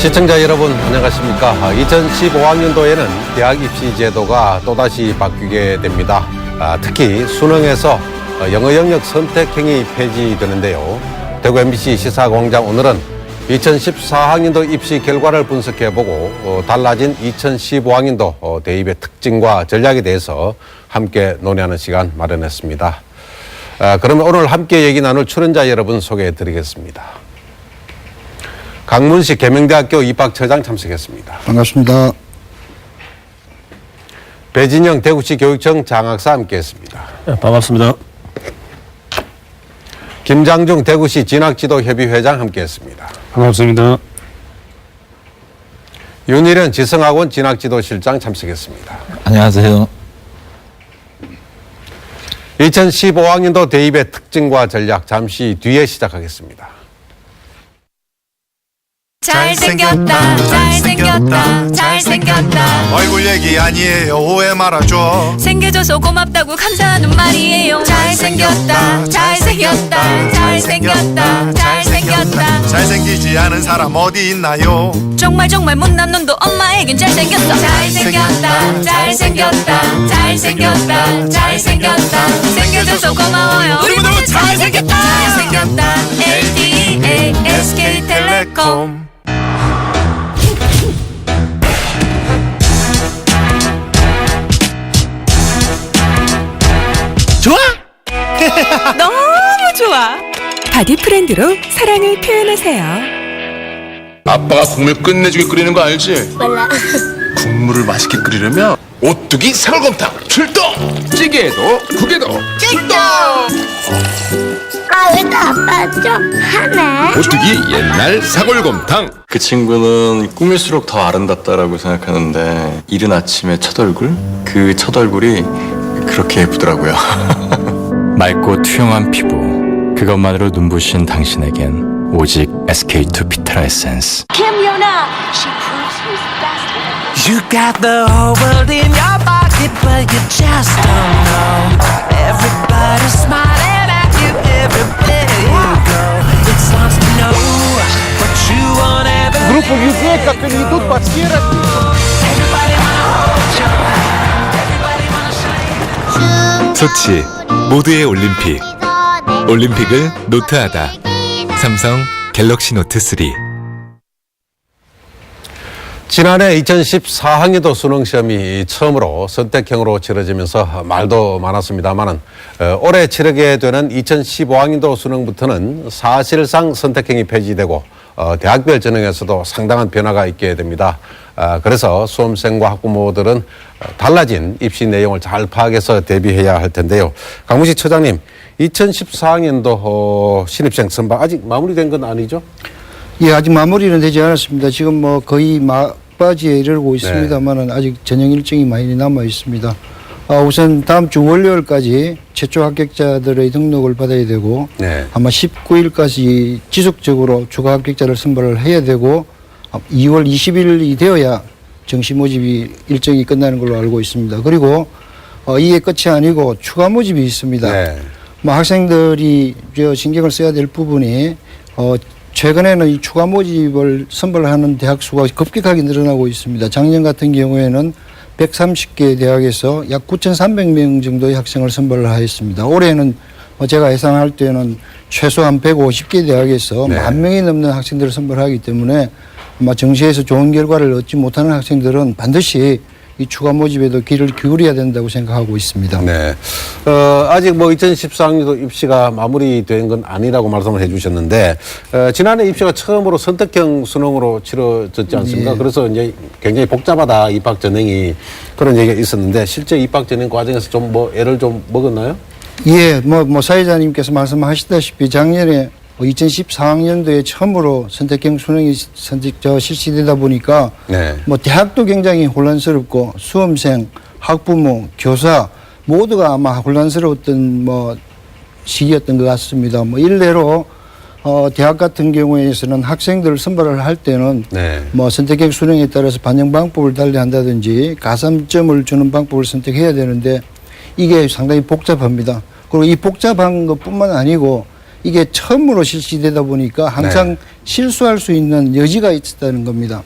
시청자 여러분 안녕하십니까. 2015학년도에는 대학 입시 제도가 또다시 바뀌게 됩니다. 특히 수능에서 영어 영역 선택형이 폐지되는데요. 대구 MBC 시사광장 오늘은 2014학년도 입시 결과를 분석해보고 달라진 2015학년도 대입의 특징과 전략에 대해서 함께 논의하는 시간 마련했습니다. 그러면 오늘 함께 얘기 나눌 출연자 여러분 소개해드리겠습니다. 강문식 계명대학교 입학처장 참석했습니다. 반갑습니다. 배진영 대구시 교육청 장학사 함께했습니다. 네, 반갑습니다. 김장중 대구시 진학지도협의 회장 함께했습니다. 반갑습니다. 윤일현 지성학원 진학지도실장 참석했습니다. 안녕하세요. 2015학년도 대입의 특징과 전략 잠시 뒤에 시작하겠습니다. 잘생겼다 잘생겼다 잘생겼다 얼굴 얘기 아니에요 오해 말아줘 생겨줘서 고맙다고 감사하는 말이에요 잘생겼다 잘생겼다 잘생겼다 잘생겼다 잘생기지 않은 사람 어디 있나요 정말 못난 놈도 엄마에겐 잘생겼어 잘생겼다 잘생겼다 잘생겼다 잘생겼다 생겨줘서 고마워요 우리 모두 잘생겼다 잘생겼다 LTE SK텔레콤 좋아? 너무 좋아. 바디 프렌드로 사랑을 표현하세요. 아빠가 국물 끝내주게 끓이는 거 알지? 몰라. 국물을 맛있게 끓이려면 오뚜기 사골곰탕 출동! 찌개에도 국에도 출동! 아, 왜 또 아빠 좀 하네? 오뚜기 옛날 사골곰탕. 그 친구는 꾸밀수록 더 아름답다라고 생각하는데 이른 아침에 첫 얼굴? 그 첫 얼굴이 그렇게 예쁘더라고요. 맑고 투영한 피부, 그것만으로 눈부신 당신에겐 오직 SK2 비트라 에센스. 김연아, she proves who's best. You got the whole world in your pocket, but you just don't know. Everybody's smiling at you everywhere you go. It's nice to know what you want ever. Группа людей как они идут по сфере. Everybody wanna hold your hand. Everybody wanna shine. 소치, 모두의 올림픽. 올림픽을 노트하다. 삼성 갤럭시 노트 3. 지난해 2014학년도 수능시험이 처음으로 선택형으로 치러지면서 말도 많았습니다만은 올해 치르게 되는 2015학년도 수능부터는 사실상 선택형이 폐지되고 대학별 전형에서도 상당한 변화가 있게 됩니다. 그래서 수험생과 학부모들은 달라진 입시 내용을 잘 파악해서 대비해야 할 텐데요. 강문식 처장님, 2014학년도 신입생 선발 아직 마무리된 건 아니죠? 예, 아직 마무리는 되지 않았습니다. 지금 뭐 거의 막바지에 이르고 있습니다만은 아직 전형 일정이 많이 남아 있습니다. 우선 다음 주 월요일까지 최초 합격자들의 등록을 받아야 되고 아마 19일까지 지속적으로 추가 합격자를 선발을 해야 되고 2월 20일이 되어야 정시 모집이 일정이 끝나는 걸로 알고 있습니다. 그리고 이게 끝이 아니고 추가 모집이 있습니다. 뭐 학생들이 신경을 써야 될 부분이 최근에는 이 추가 모집을 선발하는 대학 수가 급격하게 늘어나고 있습니다. 작년 같은 경우에는 130개 대학에서 약 9,300명 정도의 학생을 선발을 하였습니다. 올해는 제가 예상할 때는 최소한 150개 대학에서 10,000명이 넘는 학생들을 선발하기 때문에 아마 정시에서 좋은 결과를 얻지 못하는 학생들은 반드시 이 추가 모집에도 귀를 기울여야 된다고 생각하고 있습니다. 네. 아직 뭐 2014학년도 입시가 마무리된 건 아니라고 말씀을 해주셨는데 지난해 입시가 처음으로 선택형 수능으로 치러졌지 않습니까? 그래서 이제 굉장히 복잡하다 입학 전형이 그런 얘기가 있었는데 실제 입학 전형 과정에서 좀 뭐 애를 좀 먹었나요? 예, 뭐 사회자님께서 말씀하시다시피 작년에 2014학년도에 처음으로 선택형 수능이 실시되다 보니까 뭐 대학도 굉장히 혼란스럽고 수험생, 학부모, 교사 모두가 아마 혼란스러웠던 뭐 시기였던 것 같습니다. 뭐 일례로 대학 같은 경우에서는 학생들을 선발을 할 때는 뭐 선택형 수능에 따라서 반영 방법을 달리한다든지 가산점을 주는 방법을 선택해야 되는데 이게 상당히 복잡합니다. 그리고 이 복잡한 것뿐만 아니고 이게 처음으로 실시되다 보니까 항상 실수할 수 있는 여지가 있었다는 겁니다.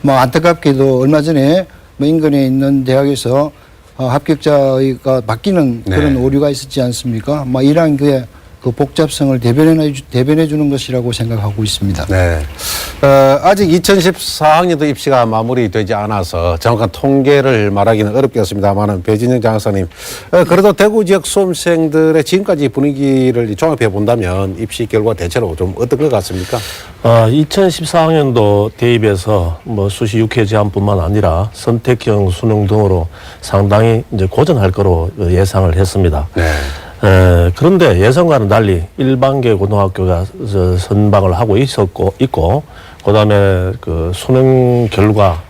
뭐 안타깝게도 얼마 전에 뭐 인근에 있는 대학에서 합격자가 바뀌는 그런 오류가 있었지 않습니까? 뭐 이러한 그 복잡성을 대변해 주는 것이라고 생각하고 있습니다. 네. 아직 2014학년도 입시가 마무리되지 않아서 정확한 통계를 말하기는 어렵겠습니다만 배진영 장사님, 그래도 대구 지역 수험생들의 지금까지 분위기를 종합해 본다면 입시 결과 대체로 좀 어떤 것 같습니까? 2014학년도 대입에서 뭐 수시 6회 제한뿐만 아니라 선택형 수능 등으로 상당히 이제 고전할 거로 예상을 했습니다. 네. 그런데 예상과는 달리 일반계 고등학교가 선방을 하고 있고 그다음에 그 수능 결과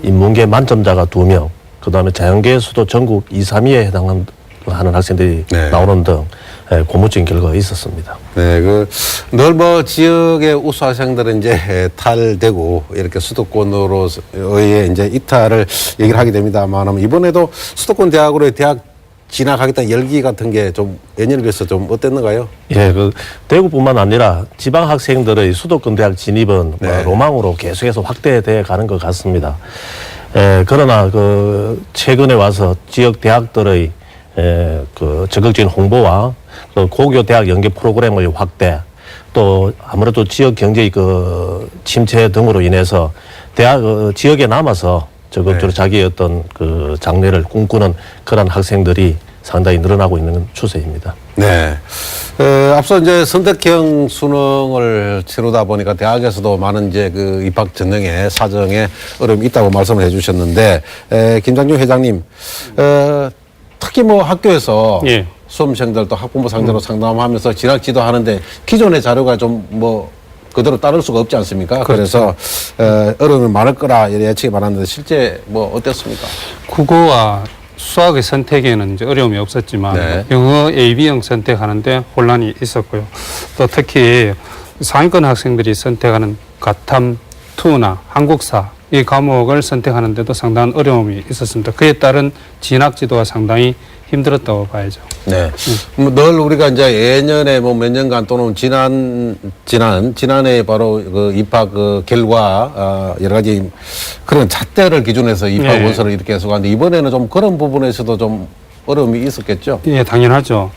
인문계 만점자가 2명, 그다음에 자연계에서도 전국 2, 3위에 해당하는 학생들이 나오는 등 고무적인 결과가 있었습니다. 네, 늘 뭐 지역의 우수 학생들은 이제 탈되고 이렇게 수도권으로의 이제 이탈을 얘기를 하게 됩니다만 이번에도 수도권 대학으로의 대학 진학하겠다는 열기 같은 게 좀 예년에 비해서 좀 어땠는가요? 예, 대구뿐만 아니라 지방 학생들의 수도권 대학 진입은 로망으로 계속해서 확대돼 가는 것 같습니다. 그러나 최근에 와서 지역 대학들의 적극적인 홍보와 고교 대학 연계 프로그램의 확대, 또 아무래도 지역 경제의 침체 등으로 인해서 지역에 남아서 적극적으로 자기의 어떤 장래를 꿈꾸는 그런 학생들이 상당히 늘어나고 있는 추세입니다. 네. 앞서 이제 선택형 수능을 치르다 보니까 대학에서도 많은 이제 입학 전형에 사정에 어려움이 있다고 말씀을 해주셨는데, 김장준 회장님, 특히 뭐 학교에서 수험생들 또 학부모 상대로 상담하면서 진학 지도하는데 기존의 자료가 좀 그대로 따를 수가 없지 않습니까? 그렇죠. 그래서 어려움이 많을 거라 예측이 많았는데 실제 어땠습니까? 국어와 수학의 선택에는 이제 어려움이 없었지만 영어 AB형 선택하는데 혼란이 있었고요. 또 특히 상위권 학생들이 선택하는 가탐 2나 한국사 이 과목을 선택하는데도 상당한 어려움이 있었습니다. 그에 따른 진학 지도가 상당히 힘들었다고 봐야죠. 네. 늘 우리가 이제 예년에 몇 년간 또는 지난해 바로 입학 결과 여러 가지 그런 잣대를 기준해서 입학 원서를 이렇게 해서 가는데 이번에는 좀 그런 부분에서도 좀 어려움이 있었겠죠? 예, 당연하죠.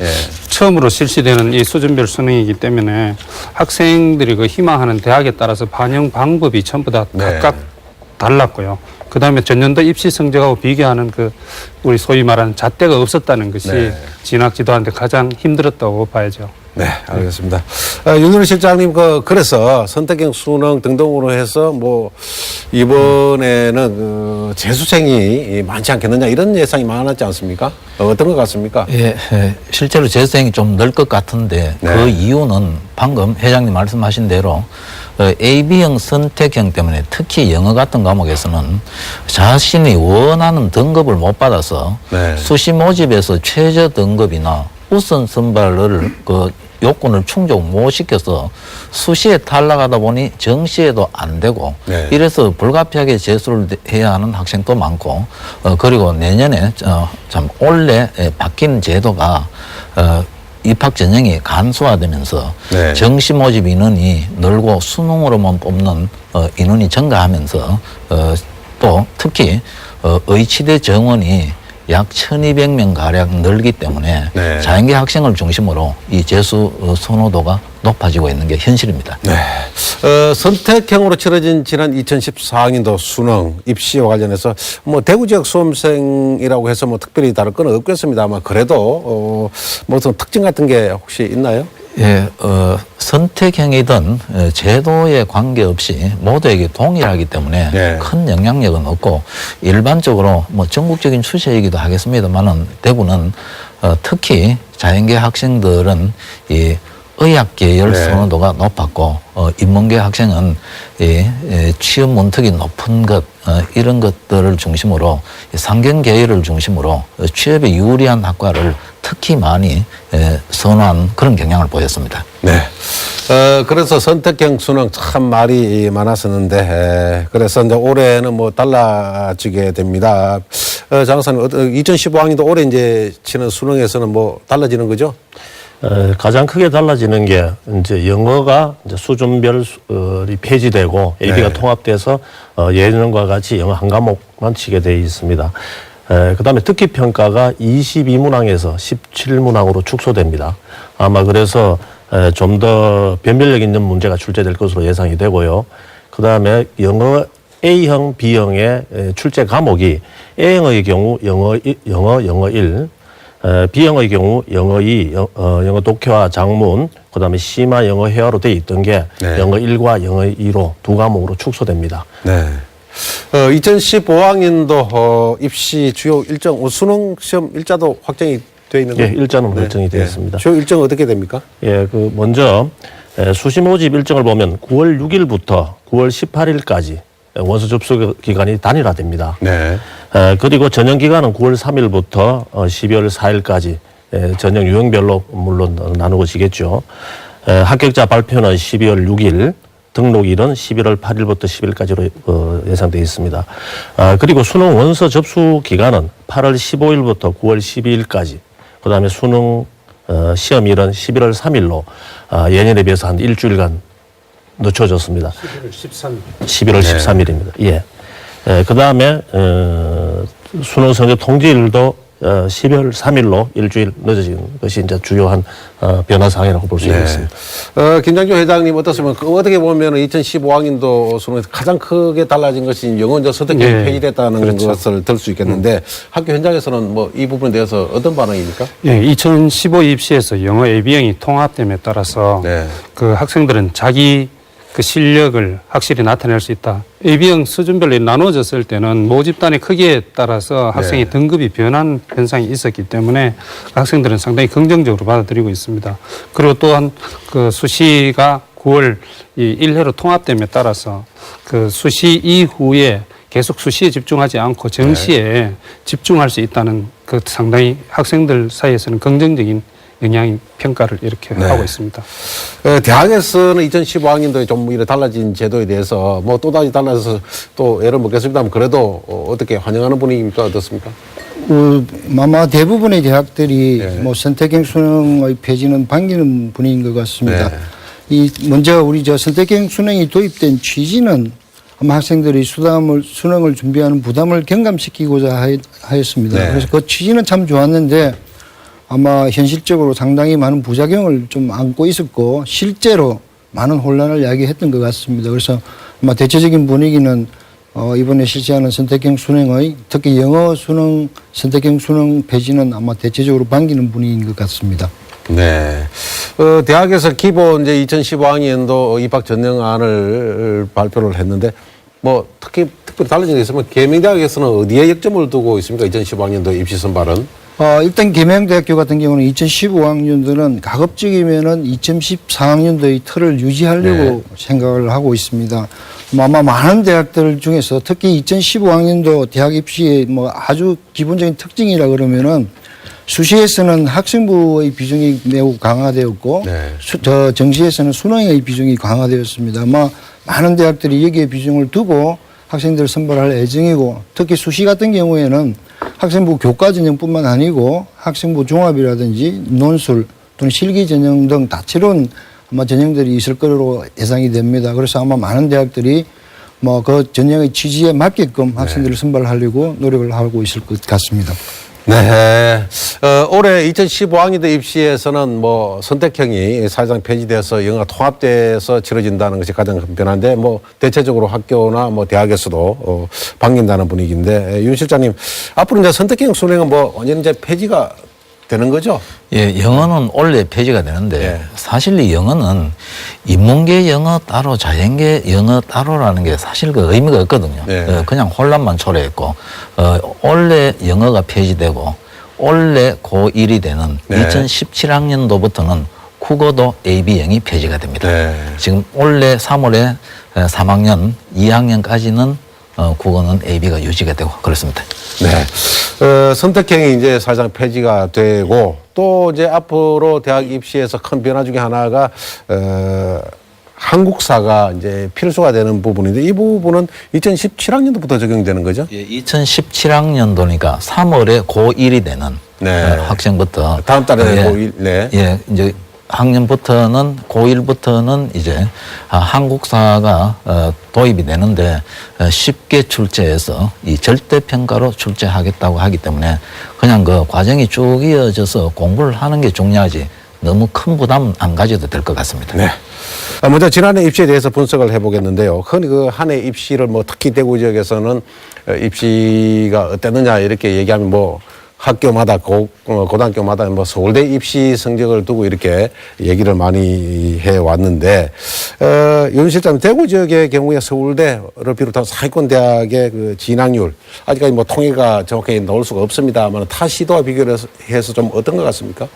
처음으로 실시되는 이 수준별 수능이기 때문에 학생들이 희망하는 대학에 따라서 반영 방법이 전부 다 각각 달랐고요. 그 다음에 전년도 입시 성적하고 비교하는 우리 소위 말하는 잣대가 없었다는 것이 진학 지도하는데 가장 힘들었다고 봐야죠. 네, 알겠습니다. 윤은희 실장님, 그래서 선택형 수능 등등으로 해서 이번에는 재수생이 많지 않겠느냐 이런 예상이 많았지 않습니까? 어떤 것 같습니까? 예, 실제로 재수생이 좀 늘 것 같은데 그 이유는 방금 회장님 말씀하신 대로 AB형 선택형 때문에 특히 영어 같은 과목에서는 자신이 원하는 등급을 못 받아서 수시 모집에서 최저 등급이나 우선 선발을 요건을 충족 못 시켜서 수시에 탈락하다 보니 정시에도 안 되고 이래서 불가피하게 재수를 해야 하는 학생도 많고 그리고 내년에 참 올해 바뀐 제도가 입학 전형이 간소화되면서 정시 모집 인원이 늘고 수능으로만 뽑는 인원이 증가하면서 또 특히 의치대 정원이 약 1200명 가량 늘기 때문에 자연계 학생을 중심으로 이 재수 선호도가 높아지고 있는 게 현실입니다. 선택형으로 치러진 지난 2014학년도 수능 입시와 관련해서 대구 지역 수험생이라고 해서 특별히 다를 건 없겠습니다만 그래도 무슨 특징 같은 게 혹시 있나요? 예, 선택형이든 제도에 관계없이 모두에게 동일하기 때문에 큰 영향력은 없고 일반적으로 전국적인 추세이기도 하겠습니다만은 대구는 특히 자연계 학생들은 이 의학 계열 선호도가 높았고 인문계 학생은 취업 문턱이 높은 것 이런 것들을 중심으로 상경 계열을 중심으로 취업에 유리한 학과를 특히 많이 선호한 그런 경향을 보였습니다. 네. 그래서 선택형 수능 참 말이 많았었는데 그래서 이제 올해는 달라지게 됩니다. 장사님, 2015학년도 올해 이제 치는 수능에서는 달라지는 거죠? 가장 크게 달라지는 게 이제 영어가 이제 수준별이 폐지되고 AB가 통합돼서 예년과 같이 영어 한 과목만 치게 돼 있습니다. 그다음에 듣기 평가가 22문항에서 17문항으로 축소됩니다. 아마 그래서 좀 더 변별력 있는 문제가 출제될 것으로 예상이 되고요. 그다음에 영어 A형, B형의 출제 과목이 A형의 경우 영어 1, B형의 경우 영어 2, 영어 독해와 장문, 그다음에 심화 영어 회화로 돼 있던 게 영어 1과 영어 2로 두 과목으로 축소됩니다. 네. 2015학년도 입시 주요 일정, 수능 시험 일자도 확정이 되어 있는 거죠? 예, 일자는 결정이 되어 있습니다. 주요 일정 어떻게 됩니까? 예, 먼저 수시 모집 일정을 보면 9월 6일부터 9월 18일까지 원서 접수 기간이 단일화됩니다. 네. 그리고 전형 기간은 9월 3일부터 12월 4일까지 전형 유형별로 물론 나누어지겠죠. 합격자 발표는 12월 6일, 등록일은 11월 8일부터 10일까지로 예상되어 있습니다. 그리고 수능 원서 접수 기간은 8월 15일부터 9월 12일까지, 그다음에 수능 시험일은 11월 3일로 예년에 비해서 한 일주일간 늦춰졌습니다. 11월 13일입니다. 예. 그다음에 수능 성적 통지일도 12월 3일로 일주일 늦어진 것이 이제 주요한 변화 사항이라고 볼 수 있겠습니다. 김장조 회장님 어떻습니까? 어떻게 보면 2015학년도 수능에서 가장 크게 달라진 것이 영어 선택형이 폐지됐다는 것을 들 수 있겠는데 학교 현장에서는 뭐 이 부분에 대해서 어떤 반응입니까? 예, 2015 입시에서 영어 AB형이 통합됨에 따라서 그 학생들은 자기 그 실력을 확실히 나타낼 수 있다. AB형 수준별로 나눠졌을 때는 모집단의 크기에 따라서 학생의 등급이 변한 현상이 있었기 때문에 학생들은 상당히 긍정적으로 받아들이고 있습니다. 그리고 또한 그 수시가 9월 이 1회로 통합됨에 따라서 그 수시 이후에 계속 수시에 집중하지 않고 정시에 집중할 수 있다는 그 상당히 학생들 사이에서는 긍정적인 영향 평가를 이렇게 하고 있습니다. 대학에서는 2015학년도에 좀 이렇게 달라진 제도에 대해서 뭐 또다시 달라져서 또 애를 먹겠습니다만 그래도 어떻게 환영하는 분위기입니까? 어떻습니까? 아마 대부분의 대학들이 뭐 선택형 수능의 폐지는 반기는 분위기인 것 같습니다. 먼저 우리 선택형 수능이 도입된 취지는 아마 학생들이 수능을 준비하는 부담을 경감시키고자 하였습니다. 그래서 그 취지는 참 좋았는데 아마 현실적으로 상당히 많은 부작용을 좀 안고 있었고 실제로 많은 혼란을 야기했던 것 같습니다. 그래서 아마 대체적인 분위기는 이번에 실시하는 선택형 수능의 특히 영어 수능 선택형 수능 폐지는 아마 대체적으로 반기는 분위기인 것 같습니다. 네. 대학에서 기본 이제 2015학년도 입학 전형안을 발표를 했는데 뭐 특별히 달라진 게 있으면 계명대학에서는 어디에 역점을 두고 있습니까? 2015학년도 입시 선발은? 일단 계명대학교 같은 경우는 2015학년도는 가급적이면은 2014학년도의 틀을 유지하려고 생각을 하고 있습니다. 아마 많은 대학들 중에서 특히 2015학년도 대학 입시의 뭐 아주 기본적인 특징이라 그러면은 수시에서는 학생부의 비중이 매우 강화되었고 정시에서는 수능의 비중이 강화되었습니다. 아마 많은 대학들이 여기에 비중을 두고 학생들을 선발할 예정이고 특히 수시 같은 경우에는 학생부 교과 전형뿐만 아니고 학생부 종합이라든지 논술 또는 실기 전형 등 다채로운 아마 전형들이 있을 거로 예상이 됩니다. 그래서 아마 많은 대학들이 뭐 그 전형의 취지에 맞게끔 학생들을 선발하려고 노력을 하고 있을 것 같습니다. 네. 올해 2015학년도 입시에서는 뭐 선택형이 사실상 폐지돼서 영어가 통합돼서 치러진다는 것이 가장 큰 변화인데 뭐 대체적으로 학교나 뭐 대학에서도 반긴다는 분위기인데 윤 실장님 앞으로 이제 선택형 수능은 뭐 완전 이제 폐지가 되는 거죠? 예, 영어는 원래 폐지가 되는데 사실 이 영어는 인문계 영어 따로 자연계 영어 따로라는 게 사실 그 의미가 없거든요. 그냥 혼란만 초래했고 원래 영어가 폐지되고 원래 고1이 되는 2017학년도부터는 국어도 AB형이 폐지가 됩니다. 지금 올해 3월에 3학년, 2학년까지는 국어는 AB가 유지가 되고 그렇습니다. 네. 선택형이 이제 사실상 폐지가 되고 또 이제 앞으로 대학 입시에서 큰 변화 중에 하나가 한국사가 이제 필수가 되는 부분인데 이 부분은 2017학년도부터 적용되는 거죠? 예, 2017학년도니까 3월에 고1이 되는 학생부터 다음 달에 고1 네. 예, 이제 학년부터는 고1부터는 이제 한국사가 도입이 되는데 쉽게 출제해서 이 절대평가로 출제하겠다고 하기 때문에 그냥 그 과정이 쭉 이어져서 공부를 하는 게 중요하지 너무 큰 부담 안 가져도 될 것 같습니다. 네. 먼저 지난해 입시에 대해서 분석을 해보겠는데요. 흔히 그 한 해 입시를 뭐 특히 대구 지역에서는 입시가 어땠느냐 이렇게 얘기하면 뭐 학교마다 고등학교마다 뭐 서울대 입시 성적을 두고 이렇게 얘기를 많이 해 왔는데 윤 실장님 대구 지역의 경우에 서울대를 비롯한 상위권 대학의 그 진학률 아직까지 뭐 통계가 정확하게 나올 수가 없습니다만 타 시도와 비교를 해서 좀 어떤 것 같습니까?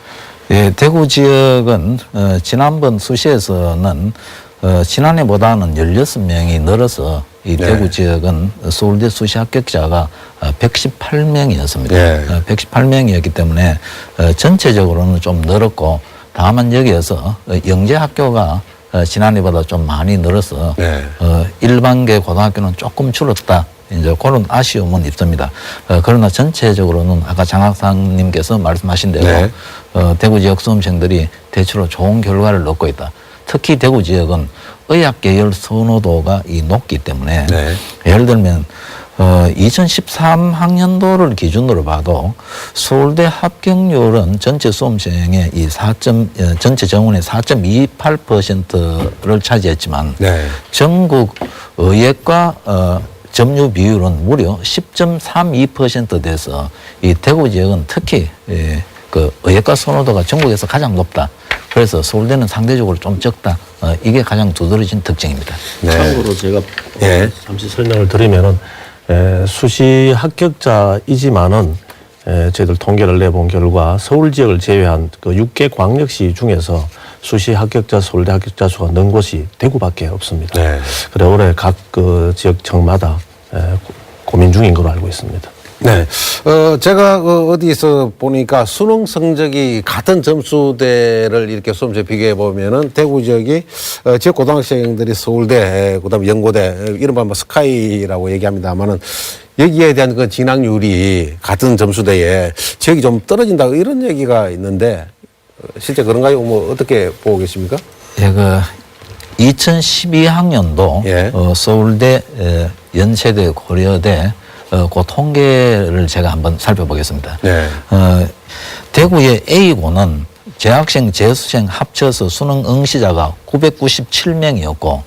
예, 대구 지역은 지난번 수시에서는 지난해보다는 16명이 늘어서 이 대구 지역은 서울대 수시 합격자가 118명이었습니다. 118명이었기 때문에 전체적으로는 좀 늘었고 다만 여기에서 영재 학교가 지난해보다 좀 많이 늘어서 일반계 고등학교는 조금 줄었다. 이제 그런 아쉬움은 있습니다. 그러나 전체적으로는 아까 장학사님께서 말씀하신 대로 대구 지역 수험생들이 대체로 좋은 결과를 얻고 있다. 특히 대구 지역은 의학 계열 선호도가 높기 때문에 예를 들면 2013학년도를 기준으로 봐도 서울대 합격률은 전체 수험생의 전체 정원의 4.28%를 차지했지만 전국 의예과 점유 비율은 무려 10.32% 돼서 이 대구 지역은 특히 그 의예과 선호도가 전국에서 가장 높다. 그래서 서울대는 상대적으로 좀 적다. 이게 가장 두드러진 특징입니다. 참고로 제가 잠시 설명을 드리면은 수시 합격자이지만은 저희들 통계를 내본 결과 서울 지역을 제외한 그 6개 광역시 중에서 수시 합격자, 서울대 합격자 수가 는 곳이 대구밖에 없습니다. 그래 올해 각 그 지역청마다 고민 중인 걸로 알고 있습니다. 네. 제가 어디서 보니까 수능 성적이 같은 점수대를 이렇게 수험생 비교해 보면은 대구 지역이 지역 고등학생들이 서울대, 그다음에 연고대, 이른바 뭐 스카이라고 얘기합니다만은 여기에 대한 그 진학률이 같은 점수대에 지역이 좀 떨어진다 이런 얘기가 있는데 실제 그런가요? 뭐 어떻게 보고 계십니까? 예, 그 2012학년도 서울대, 연세대, 고려대 그 통계를 제가 한번 살펴보겠습니다. 대구의 A고는 재학생, 재수생 합쳐서 수능 응시자가 997명이었고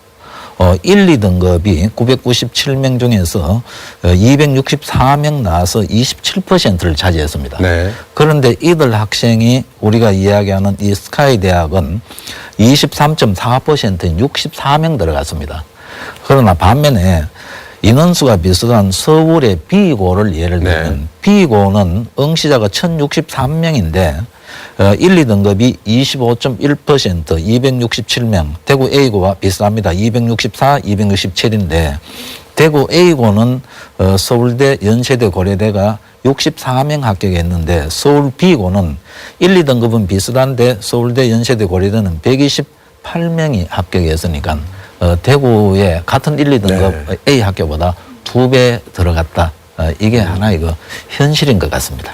1, 2등급이 997명 중에서 264명 나와서 27%를 차지했습니다. 그런데 이들 학생이 우리가 이야기하는 이 스카이 대학은 23.4%인 64명 들어갔습니다. 그러나 반면에 인원수가 비슷한 서울의 B고를 예를 들면 B고는 응시자가 1063명인데 1, 2등급이 25.1% 267명, 대구 A고와 비슷합니다. 264, 267인데 대구 A고는 서울대, 연세대, 고려대가 64명 합격했는데 서울 B고는 1, 2등급은 비슷한데 서울대, 연세대, 고려대는 128명이 합격했으니까 대구의 같은 1, 2등급 A 학교보다 2배 들어갔다. 이게 하나의 그 현실인 것 같습니다.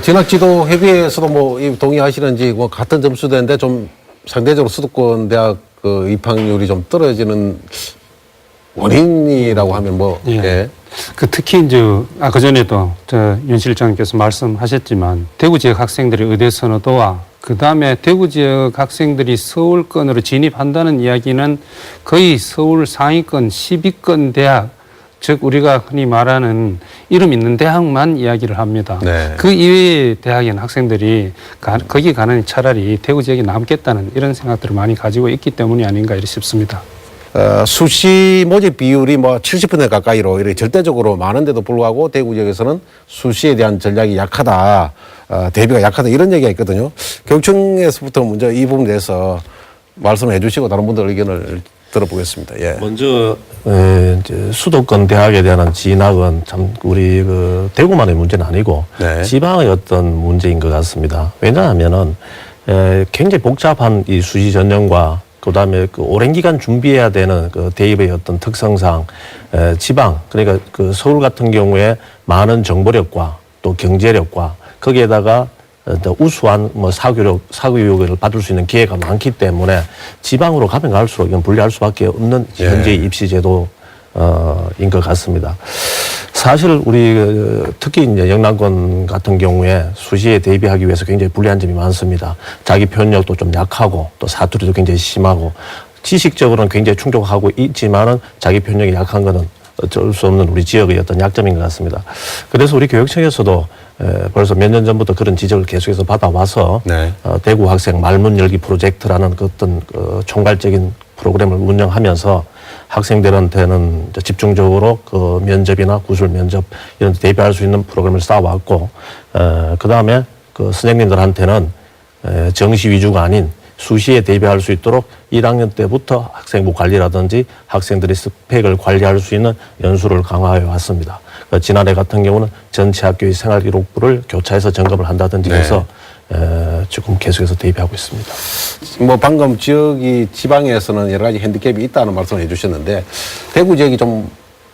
진학지도 협의회에서도 뭐 동의하시는지 뭐 같은 점수대인데 좀 상대적으로 수도권 대학 그 입학률이 좀 떨어지는 원인이라고 하면 뭐 그 특히 이제 아까 전에도 윤 실장님께서 말씀하셨지만 대구 지역 학생들의 의대 선호도와 그 다음에 대구 지역 학생들이 서울권으로 진입한다는 이야기는 거의 서울 상위권 10위권 대학, 즉 우리가 흔히 말하는 이름 있는 대학만 이야기를 합니다. 그 이외의 대학에 있는 학생들이 거기 가는 차라리 대구 지역에 남겠다는 이런 생각들을 많이 가지고 있기 때문이 아닌가 싶습니다. 수시 모집 비율이 뭐 70% 가까이로 이렇게 절대적으로 많은데도 불구하고 대구 지역에서는 수시에 대한 전략이 약하다, 대비가 약하다 이런 얘기가 있거든요. 교육청에서부터 먼저 이 부분에 대해서 말씀해 주시고 다른 분들 의견을 들어보겠습니다. 먼저 이제 수도권 대학에 대한 진학은 참 우리 그 대구만의 문제는 아니고 지방의 어떤 문제인 것 같습니다. 왜냐하면은 굉장히 복잡한 이 수시 전형과 그다음에 그 오랜 기간 준비해야 되는 그 대입의 어떤 특성상 지방 그러니까 그 서울 같은 경우에 많은 정보력과 또 경제력과 거기에다가 더 우수한 뭐 사교육을 받을 수 있는 기회가 많기 때문에 지방으로 가면 갈수록 이건 불리할 수밖에 없는 현재 입시 제도 인 것 같습니다. 사실 우리 특히 이제 영남권 같은 경우에 수시에 대비하기 위해서 굉장히 불리한 점이 많습니다. 자기 표현력도 좀 약하고 또 사투리도 굉장히 심하고 지식적으로는 굉장히 충족하고 있지만은 자기 표현력이 약한 거는 어쩔 수 없는 우리 지역의 어떤 약점인 것 같습니다. 그래서 우리 교육청에서도 벌써 몇 년 전부터 그런 지적을 계속해서 받아와서 대구 학생 말문 열기 프로젝트라는 그 어떤 총괄적인 프로그램을 운영하면서 학생들한테는 집중적으로 그 면접이나 구술 면접 이런 데 대비할 수 있는 프로그램을 쌓아왔고, 그 다음에 그 선생님들한테는 정시 위주가 아닌 수시에 대비할 수 있도록 1학년 때부터 학생부 관리라든지 학생들의 스펙을 관리할 수 있는 연수를 강화해 왔습니다. 지난해 같은 경우는 전체 학교의 생활기록부를 교차해서 점검을 한다든지 해서 조금 계속해서 대비하고 있습니다. 뭐 방금 지역이 지방에서는 여러 가지 핸디캡이 있다는 말씀을 해주셨는데 대구 지역이 좀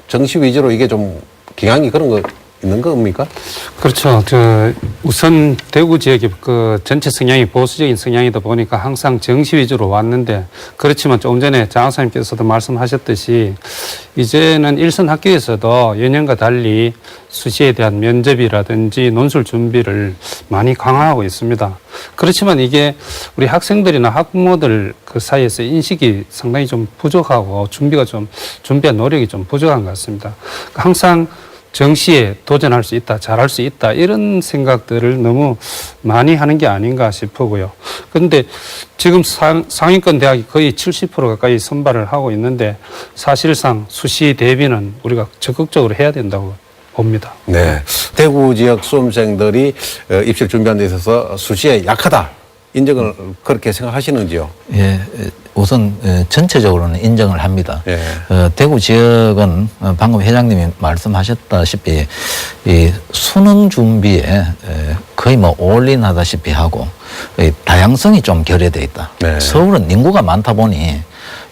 정시 위주로 이게 좀 경향이 그런 거 있는 겁니까? 그렇죠. 우선 대구 지역이 그 전체 성향이 보수적인 성향이다 보니까 항상 정시 위주로 왔는데, 그렇지만 조금 전에 장 학사님께서도 말씀하셨듯이 이제는 일선 학교에서도 예년과 달리 수시에 대한 면접이라든지 논술 준비를 많이 강화하고 있습니다. 그렇지만 이게 우리 학생들이나 학부모들 그 사이에서 인식이 상당히 좀 부족하고 준비한 노력이 좀 부족한 것 같습니다. 항상 정시에 도전할 수 있다, 잘할 수 있다, 이런 생각들을 너무 많이 하는 게 아닌가 싶고요. 그런데 지금 상위권 대학이 거의 70% 가까이 선발을 하고 있는데 사실상 수시 대비는 우리가 적극적으로 해야 된다고 봅니다. 네. 대구 지역 수험생들이 입시를 준비하는 데 있어서 수시에 약하다. 인정을 그렇게 생각하시는지요? 예, 우선 전체적으로는 인정을 합니다. 예. 대구 지역은 방금 회장님이 말씀하셨다시피 이 수능 준비에 거의 뭐 올인하다시피 하고 다양성이 좀 결여돼 있다. 네. 서울은 인구가 많다 보니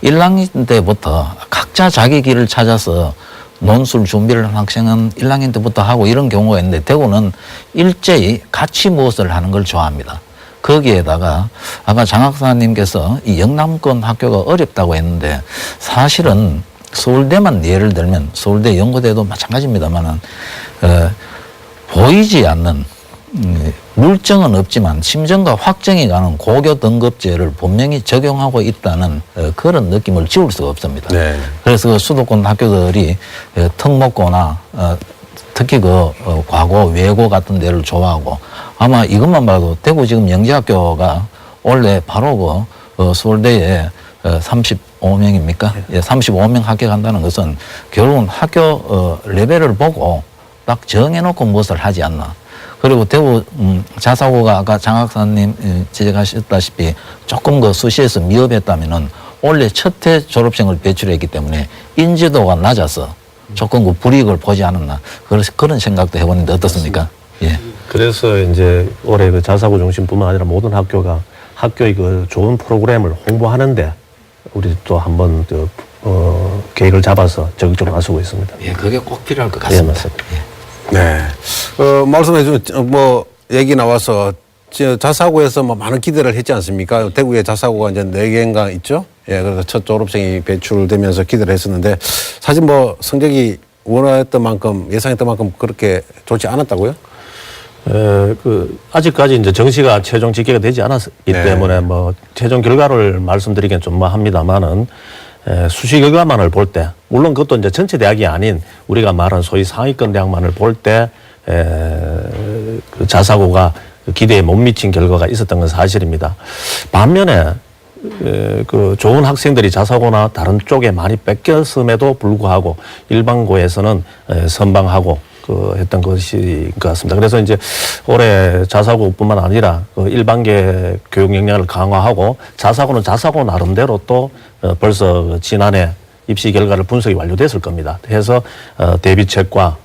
1학년 때부터 각자 자기 길을 찾아서 논술 준비를 한 학생은 1학년 때부터 하고 이런 경우가 있는데 대구는 일제히 같이 무엇을 하는 걸 좋아합니다. 거기에다가 아까 장 학사님께서 이 영남권 학교가 어렵다고 했는데 사실은 서울대만 예를 들면 서울대 연고대도 마찬가지입니다만은 보이지 않는 물증은 없지만 심정과 확정이 가는 고교 등급제를 분명히 적용하고 있다는 그런 느낌을 지울 수가 없습니다. 네. 그래서 수도권 학교들이 특목고나 특히 과고 외고 같은 데를 좋아하고 아마 이것만 봐도 대구 지금 영재학교가 원래 바로 서울대에 35명입니까? 예, 35명 합격한다는 것은 결국은 학교 레벨을 보고 딱 정해놓고 무엇을 하지 않나. 그리고 대구 자사고가 아까 장 학사님 지적하셨다시피 조금 그 수시에서 미흡했다면은 원래 첫해 졸업생을 배출했기 때문에 인지도가 낮아서 조금 그 불이익을 보지 않았나. 그래서 그런 생각도 해보는데 어떻습니까? 예. 그래서 이제 올해 그 자사고 중심뿐만 아니라 모든 학교가 학교의 그 좋은 프로그램을 홍보하는데 우리 또 한번 계획을 잡아서 적극적으로 나서고 있습니다. 예, 그게 꼭 필요할 것 같습니다. 예, 맞습니다. 예. 네. 말씀해 준, 얘기 나와서 자사고에서 많은 기대를 했지 않습니까? 대구에 자사고가 이제 4개인가 있죠? 예, 그래서 첫 졸업생이 배출되면서 기대를 했었는데 사실 성적이 원했던 만큼, 예상했던 만큼 그렇게 좋지 않았다고요? 아직까지 이제 정시가 최종 집계가 되지 않았기 때문에 최종 결과를 말씀드리기는 좀 합니다만은 수시 결과만을 볼 때, 물론 그것도 이제 전체 대학이 아닌 우리가 말한 소위 상위권 대학만을 볼 때, 그 자사고가 기대에 못 미친 결과가 있었던 건 사실입니다. 반면에, 그 좋은 학생들이 자사고나 다른 쪽에 많이 뺏겼음에도 불구하고 일반고에서는 선방하고 했던 것인 것 같습니다. 그래서 이제 올해 자사고뿐만 아니라 일반계 교육 역량을 강화하고 자사고는 자사고 나름대로 또 벌써 지난해 입시 결과를 분석이 완료됐을 겁니다. 해서 대비책과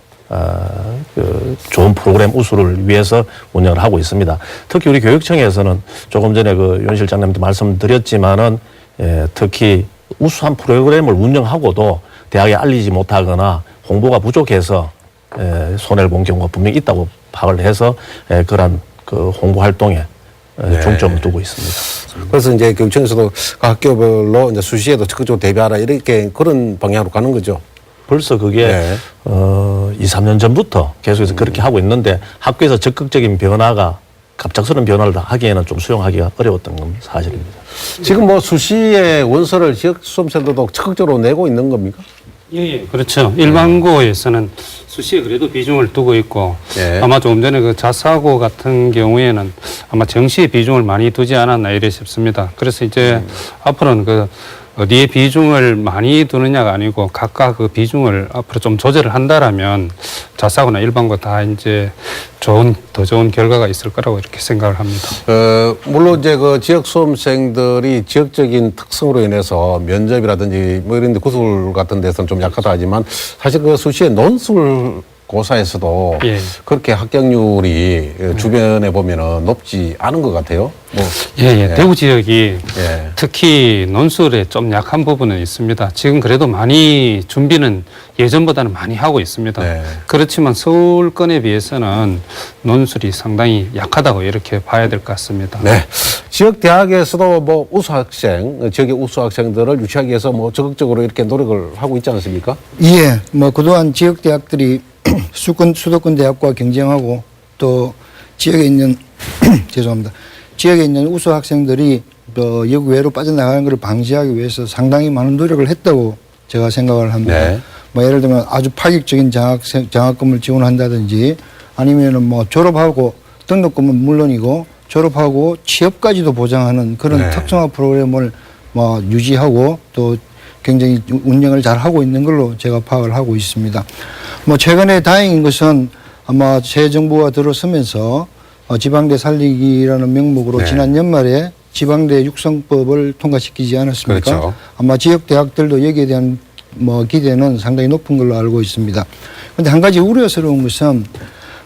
좋은 프로그램 우수를 위해서 운영을 하고 있습니다. 특히 우리 교육청에서는 조금 전에 윤 실장님도 말씀드렸지만은 특히 우수한 프로그램을 운영하고도 대학에 알리지 못하거나 홍보가 부족해서 손해를 본 경우가 분명히 있다고 파악을 해서 그런 그 홍보 활동에 중점을 두고 있습니다. 그래서 이제 교육청에서도 각 학교별로 이제 수시에도 적극적으로 대비하라 이렇게 그런 방향으로 가는 거죠. 벌써 그게 2, 3년 전부터 계속해서 그렇게 하고 있는데 학교에서 적극적인 변화가 갑작스러운 변화를 하기에는 좀 수용하기가 어려웠던 건 사실입니다. 지금 뭐 수시의 원서를 지역 수험생들도 적극적으로 내고 있는 겁니까? 예, 그렇죠. 일반고에서는 수시에 그래도 비중을 두고 있고 아마 조금 전에 그 자사고 같은 경우에는 아마 정시에 비중을 많이 두지 않았나 이래 싶습니다. 그래서 이제 앞으로는 그 어디에 비중을 많이 두느냐가 아니고 각각 그 비중을 앞으로 좀 조절을 한다라면 자사고나 일반고 다 이제 더 좋은 결과가 있을 거라고 이렇게 생각을 합니다. 물론 이제 그 지역 수험생들이 지역적인 특성으로 인해서 면접이라든지 뭐 이런 데 구술 같은 데서는 좀 약하다 하지만 사실 그 수시의 논술 고사에서도 그렇게 합격률이 주변에 보면은 높지 않은 것 같아요. 뭐. 대구 지역이 특히 논술에 좀 약한 부분은 있습니다. 지금 그래도 많이 준비는 예전보다는 많이 하고 있습니다. 그렇지만 서울권에 비해서는 논술이 상당히 약하다고 이렇게 봐야 될 것 같습니다. 지역 대학에서도 뭐 우수학생, 지역의 우수학생들을 유치하기 위해서 뭐 적극적으로 이렇게 노력을 하고 있지 않습니까? 예, 뭐 그동안 지역 대학들이 수도권 대학과 경쟁하고 또 지역에 있는 죄송합니다. 지역에 있는 우수 학생들이 역 외로 빠져나가는 것을 방지하기 위해서 상당히 많은 노력을 했다고 제가 생각을 합니다. 뭐 예를 들면 아주 파격적인 장학금을 지원한다든지 아니면은 뭐 졸업하고 등록금은 물론이고 졸업하고 취업까지도 보장하는 그런 특성화 프로그램을 뭐 유지하고 또 굉장히 운영을 잘 하고 있는 걸로 제가 파악을 하고 있습니다. 뭐 최근에 다행인 것은 아마 새 정부가 들어서면서 지방대 살리기라는 명목으로 지난 연말에 지방대 육성법을 통과시키지 않았습니까? 그렇죠. 아마 지역 대학들도 여기에 대한 뭐 기대는 상당히 높은 걸로 알고 있습니다. 그런데 한 가지 우려스러운 것은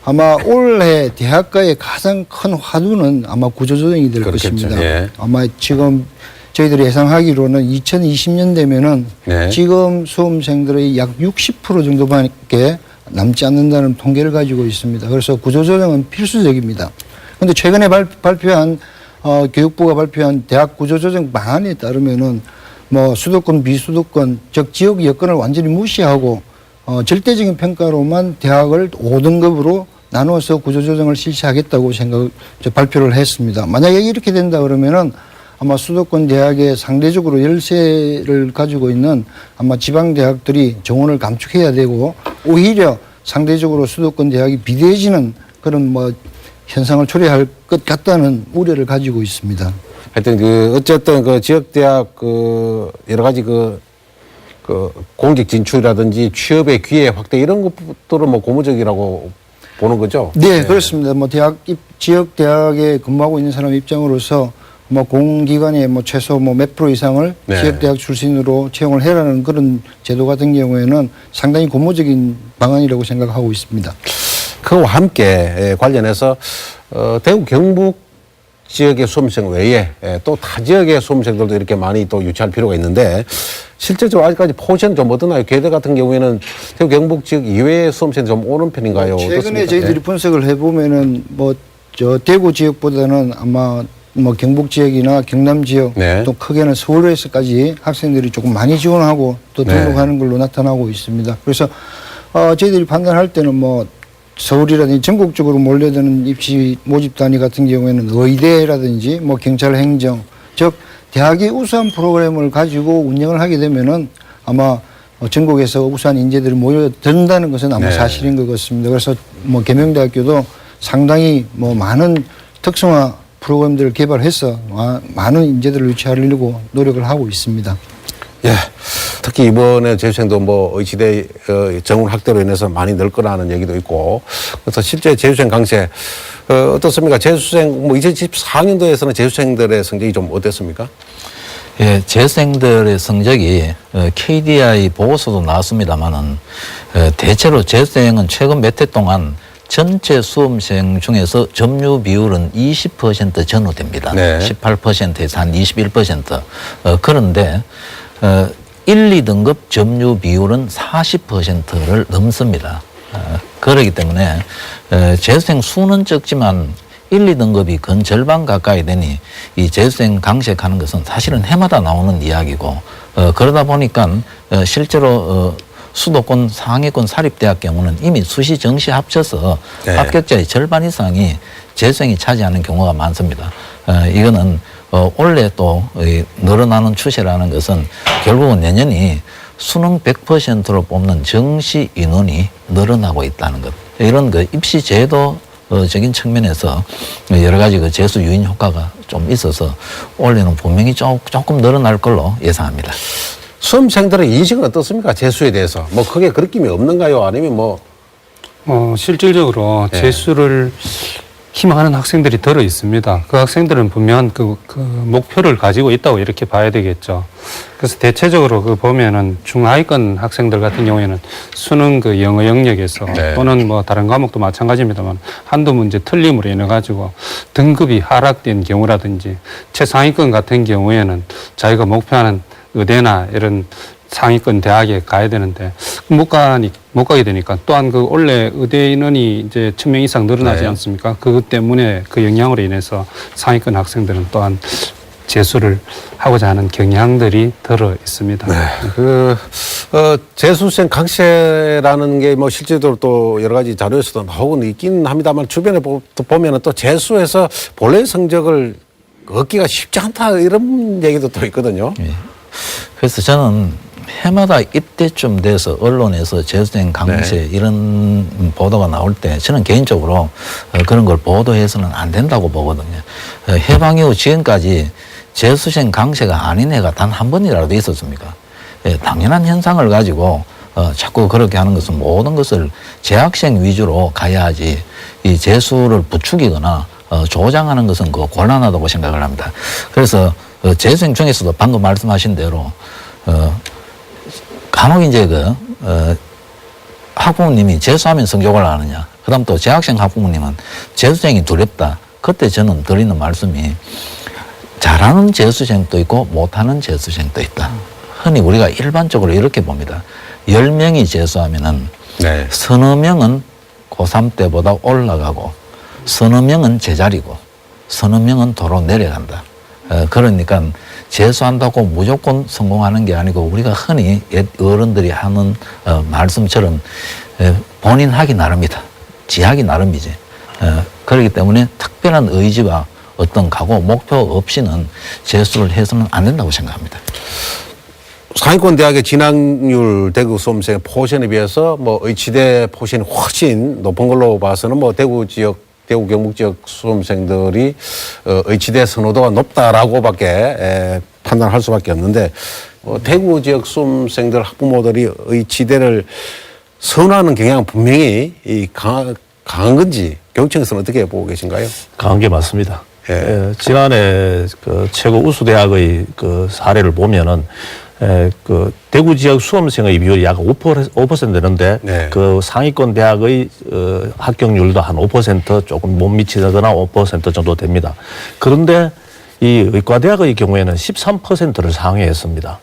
아마 올해 대학가의 가장 큰 화두는 아마 구조조정이 될 것입니다. 아마 지금 저희들이 예상하기로는 2020년 되면은 지금 수험생들의 약 60% 정도밖에 남지 않는다는 통계를 가지고 있습니다. 그래서 구조조정은 필수적입니다. 그런데 최근에 발표한 교육부가 발표한 대학 구조조정 방안에 따르면은 뭐 수도권, 비수도권, 즉 지역 여건을 완전히 무시하고 절대적인 평가로만 대학을 5등급으로 나누어서 구조조정을 실시하겠다고 발표를 했습니다. 만약에 이렇게 된다 그러면은 아마 수도권 대학에 상대적으로 열세를 가지고 있는 아마 지방 대학들이 정원을 감축해야 되고 오히려 상대적으로 수도권 대학이 비대해지는 그런 뭐 현상을 초래할 것 같다는 우려를 가지고 있습니다. 하여튼 어쨌든 그 지역 대학 여러 가지 그 공직 진출이라든지 취업의 기회 확대 이런 것들은 뭐 고무적이라고 보는 거죠? 네, 그렇습니다. 뭐 지역 대학에 근무하고 있는 사람 입장으로서 뭐 공기관에 뭐 최소 뭐 몇 프로 이상을 지역 대학 출신으로 채용을 해라는 그런 제도 같은 경우에는 상당히 고무적인 방안이라고 생각하고 있습니다. 그와 함께 관련해서 대구 경북 지역의 수험생 외에 또 타 지역의 수험생들도 이렇게 많이 또 유치할 필요가 있는데 실제적으로 아직까지 포지션 좀 어떠나요? 계대 같은 경우에는 대구 경북 지역 이외의 수험생이 좀 오는 편인가요? 최근에 어떻습니까? 저희들이 분석을 해보면은 뭐 대구 지역보다는 아마 뭐 경북 지역이나 경남 지역 또 크게는 서울에서까지 학생들이 조금 많이 지원하고 또 등록하는 걸로 나타나고 있습니다. 그래서 저희들이 판단할 때는 뭐 서울이라든지 전국적으로 몰려드는 입시 모집 단위 같은 경우에는 의대라든지 뭐 경찰 행정 즉 대학이 우수한 프로그램을 가지고 운영을 하게 되면은 아마 전국에서 우수한 인재들이 모여든다는 것은 아마 사실인 것 같습니다. 그래서 뭐 계명대학교도 상당히 뭐 많은 특성화 프로그램들을 개발해서 많은 인재들을 유치하려고 노력을 하고 있습니다. 예. 특히 이번에 재수생도 뭐 의시대 정원 확대로 인해서 많이 늘 거라는 얘기도 있고 그래서 실제 재수생 강세 어떻습니까? 재수생 뭐 2014년도에서는 재수생들의 성적이 좀 어땠습니까? 예, 재수생들의 성적이 KDI 보고서도 나왔습니다만은 대체로 재수생은 최근 몇 해 동안 전체 수험생 중에서 점유 비율은 20% 전후됩니다. 18%에서 한 21%. 그런데 1, 2등급 점유 비율은 40%를 넘습니다. 그렇기 때문에 재수생 수는 적지만 1, 2등급이 근 절반 가까이 되니 이 재수생 강색하는 것은 사실은 해마다 나오는 이야기고 그러다 보니까 실제로 수도권 상위권 사립대학 경우는 이미 수시 정시 합쳐서 네. 합격자의 절반 이상이 재수생이 차지하는 경우가 많습니다. 이거는 올해 또 늘어나는 추세라는 것은 결국은 내년이 수능 100%로 뽑는 정시 인원이 늘어나고 있다는 것. 이런 그 입시 제도적인 측면에서 여러 가지 그 재수 유인 효과가 좀 있어서 올해는 분명히 조금 늘어날 걸로 예상합니다. 수험생들의 인식은 어떻습니까? 재수에 대해서. 뭐 크게 그느낌이 없는가요? 아니면 뭐. 실질적으로 네. 재수를 희망하는 학생들이 들어 있습니다. 그 학생들은 분명 그 목표를 가지고 있다고 이렇게 봐야 되겠죠. 그래서 대체적으로 그 보면은 중하위권 학생들 같은 경우에는 수능 그 영어 영역에서 네. 또는 뭐 다른 과목도 마찬가지입니다만 한두 문제 틀림으로 인해 가지고 등급이 하락된 경우라든지 최상위권 같은 경우에는 자기가 목표하는 의대나 이런 상위권 대학에 가야 되는데 못 가게 되니까 또한 그 원래 의대 인원이 이제 1000명 이상 늘어나지 네. 않습니까? 그것 때문에 그 영향으로 인해서 상위권 학생들은 또한 재수를 하고자 하는 경향들이 들어 있습니다. 네. 재수생 강세라는 게 뭐 실제로 또 여러 가지 자료에서도 나오고 있긴 합니다만 주변에 보면은 또 재수에서 본래 성적을 얻기가 쉽지 않다 이런 얘기도 또 있거든요. 예. 그래서 저는 해마다 이때쯤 돼서 언론에서 재수생 강세 이런 보도가 나올 때 저는 개인적으로 그런 걸 보도해서는 안 된다고 보거든요. 해방 이후 지금까지 재수생 강세가 아닌 해가 단 한 번이라도 있었습니까? 당연한 현상을 가지고 자꾸 그렇게 하는 것은 모든 것을 재학생 위주로 가야 하지 이 재수를 부추기거나 조장하는 것은 그 곤란하다고 생각을 합니다. 그래서 재수생 중에서도 방금 말씀하신 대로 간혹 이제 학부모님이 재수하면 성적을 아느냐. 그 다음 또 재학생 학부모님은 재수생이 두렵다. 그때 저는 드리는 말씀이 잘하는 재수생도 있고 못하는 재수생도 있다. 흔히 우리가 일반적으로 이렇게 봅니다. 10명이 재수하면은 서너 명은 고3 때보다 올라가고 서너 명은 제자리고 서너 명은 도로 내려간다. 그러니까 재수한다고 무조건 성공하는 게 아니고 우리가 흔히 옛 어른들이 하는 말씀처럼 본인 하기 나름이다. 지하기 나름이지. 그렇기 때문에 특별한 의지와 어떤 각오, 목표 없이는 재수를 해서는 안 된다고 생각합니다. 상위권 대학의 진학률 대구 수험생의 포션에 비해서 뭐 의치대 포션이 훨씬 높은 걸로 봐서는 뭐 대구 경북 지역 수험생들이 의치대 선호도가 높다라고밖에 판단할 수밖에 없는데 대구 지역 수험생들 학부모들이 의치대를 선호하는 경향은 분명히 강한 건지 교육청에서는 어떻게 보고 계신가요? 강한 게 맞습니다. 지난해 그 최고 우수 대학의 그 사례를 보면은 그 대구 지역 수험생의 비율이 약 5% 되는데 그 상위권 대학의 합격률도 한 5% 조금 못 미치거나 5% 정도 됩니다. 그런데 이 의과대학의 경우에는 13%를 상회했습니다.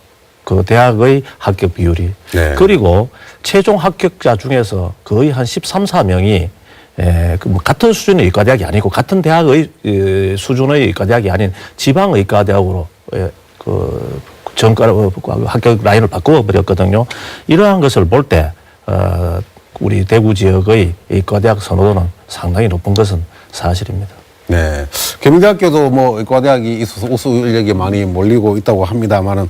그 대학의 합격 비율이. 그리고 최종 합격자 중에서 거의 한 13, 14명이 뭐 같은 수준의 의과대학이 아니고 같은 대학의 수준의 의과대학이 아닌 지방의과대학으로 전과 합격 라인을 바꿔버렸거든요. 이러한 것을 볼 때 우리 대구 지역의 의과대학 선호도는 상당히 높은 것은 사실입니다. 네. 경민대학교도 뭐 의과대학이 있어서 우수 인력이 많이 몰리고 있다고 합니다만은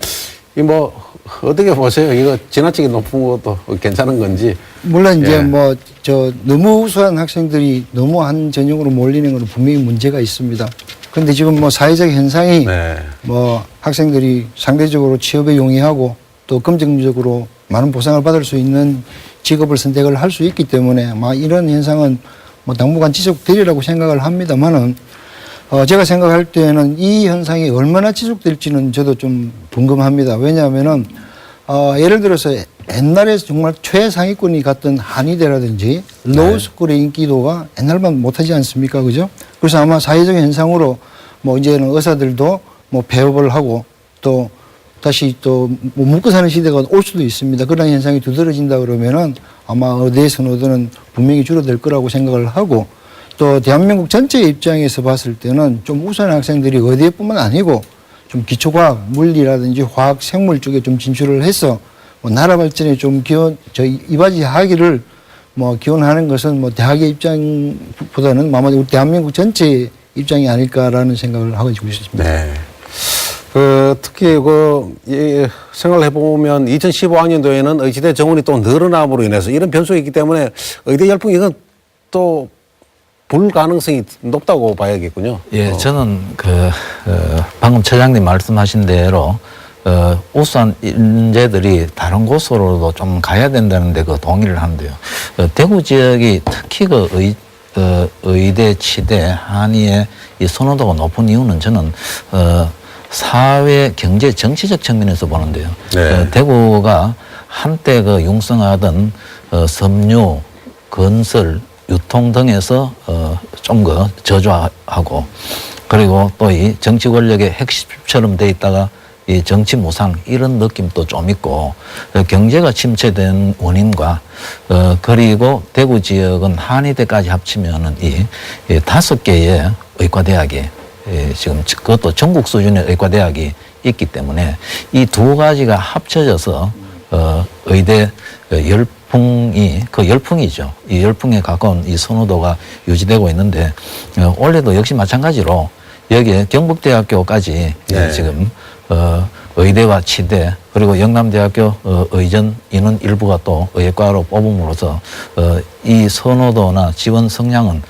이 뭐 어떻게 보세요? 이거 지나치게 높은 것도 괜찮은 건지. 물론 이제 너무 우수한 학생들이 너무 한 전형으로 몰리는 건 분명히 문제가 있습니다. 그런데 지금 뭐 사회적 현상이 뭐 학생들이 상대적으로 취업에 용이하고 또 금전적으로 많은 보상을 받을 수 있는 직업을 선택을 할 수 있기 때문에 아마 이런 현상은 뭐 당분간 지속되리라고 생각을 합니다만은 제가 생각할 때는 이 현상이 얼마나 지속될지는 저도 좀 궁금합니다. 왜냐하면은 예를 들어서 옛날에 정말 최상위권이 갔던 한의대라든지 로우스쿨의 인기도가 옛날만 못하지 않습니까? 그죠? 그래서 아마 사회적 현상으로 뭐 이제는 의사들도 뭐 폐업을 하고 또 다시 또 뭐 묵고 사는 시대가 올 수도 있습니다. 그런 현상이 두드러진다 그러면은 아마 의대 선호도는 분명히 줄어들 거라고 생각을 하고 또 대한민국 전체 입장에서 봤을 때는 좀 우수한 학생들이 의대뿐만 아니고 좀 기초과학, 물리라든지 화학, 생물 쪽에 좀 진출을 해서 뭐 나라 발전에 좀 이바지하기를 뭐 기원하는 것은 뭐 대학의 입장보다는 아마도 우리 대한민국 전체의 입장이 아닐까라는 생각을 하고 있습니다. 네. 특히 생각을 해보면 2015학년도에는 의시대 정원이 또 늘어남으로 인해서 이런 변수가 있기 때문에 의대 열풍 이건 또 불가능성이 높다고 봐야겠군요. 예, 저는 방금 처장님 말씀하신 대로 우수한 인재들이 다른 곳으로도 좀 가야 된다는데 동의를 하는데요. 대구 지역이 특히 의대, 치대, 한의의 이 선호도가 높은 이유는 저는 사회, 경제, 정치적 측면에서 보는데요. 네. 대구가 한때 융성하던 섬유, 건설, 유통 등에서 좀 저조하고 그리고 또 이 정치 권력의 핵심처럼 돼 있다가 이 정치 무상 이런 느낌도 좀 있고 경제가 침체된 원인과 그리고 대구 지역은 한의대까지 합치면은 이 5개의 의과대학이 지금 그것도 전국 수준의 의과대학이 있기 때문에 이 두 가지가 합쳐져서 의대 열풍이 열풍이죠. 이 열풍에 가까운 이 선호도가 유지되고 있는데 올해도 역시 마찬가지로 여기에 경북대학교까지 네. 지금 의대와 치대 그리고 영남대학교 의전 인원 일부가 또 의과로 뽑음으로써 이 선호도나 지원 성향은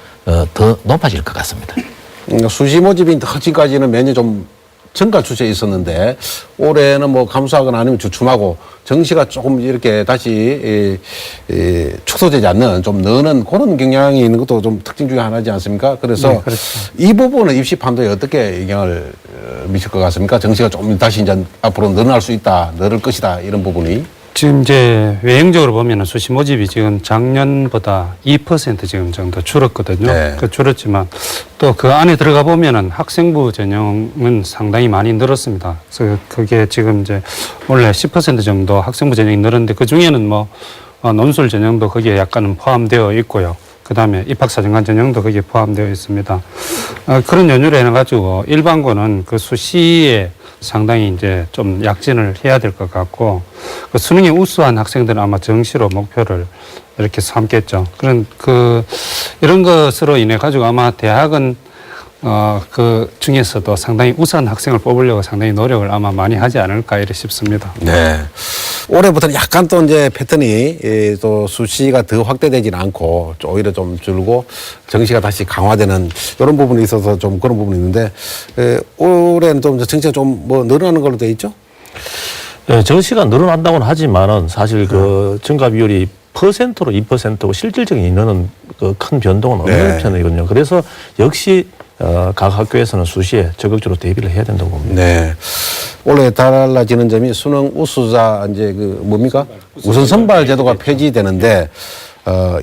더 높아질 것 같습니다. 수시 모집이 지금까지는 매년 좀 증가 추세에 있었는데 올해는 뭐 감소하거나 아니면 주춤하고 정시가 조금 이렇게 다시 축소되지 않는 좀 느는 그런 경향이 있는 것도 좀 특징 중에 하나지 않습니까? 그래서 네, 그렇죠. 이 부분은 입시 판도에 어떻게 영향을 미칠 것 같습니까? 정시가 좀 다시 이제 앞으로 늘어날 수 있다, 늘을 것이다 이런 부분이. 지금 이제 외형적으로 보면은 수시 모집이 지금 작년보다 2% 지금 정도 줄었거든요. 네. 줄었지만 또 그 안에 들어가 보면은 학생부 전형은 상당히 많이 늘었습니다. 그래서 그게 지금 이제 원래 10% 정도 학생부 전형이 늘었는데 그 중에는 뭐 논술 전형도 거기에 약간은 포함되어 있고요. 그 다음에 입학사정관 전형도 거기에 포함되어 있습니다. 그런 연유로 해가지고 일반고는 그 수시에 상당히 이제 좀 약진을 해야 될 것 같고 그 수능이 우수한 학생들은 아마 정시로 목표를 이렇게 삼겠죠. 이런 것으로 인해 가지고 아마 대학은 그 중에서도 상당히 우수한 학생을 뽑으려고 상당히 노력을 아마 많이 하지 않을까 이래 싶습니다. 네. 올해부터는 약간 또 이제 패턴이 또 수시가 더 확대되지는 않고 오히려 좀 줄고 정시가 다시 강화되는 이런 부분이 있어서 좀 그런 부분이 있는데 올해는 좀 정시가 좀 뭐 늘어나는 걸로 돼 있죠? 네, 정시가 늘어난다고는 하지만은 사실 그 증가 비율이 %로 2%고 실질적인 인원은 큰 변동은 없는 네. 편이거든요. 그래서 역시 각 학교에서는 수시에 적극적으로 대비를 해야 된다고 봅니다. 네. 올해 달라지는 점이 수능 우수자 이제 뭡니까? 우선 선발 제도가 폐지되는데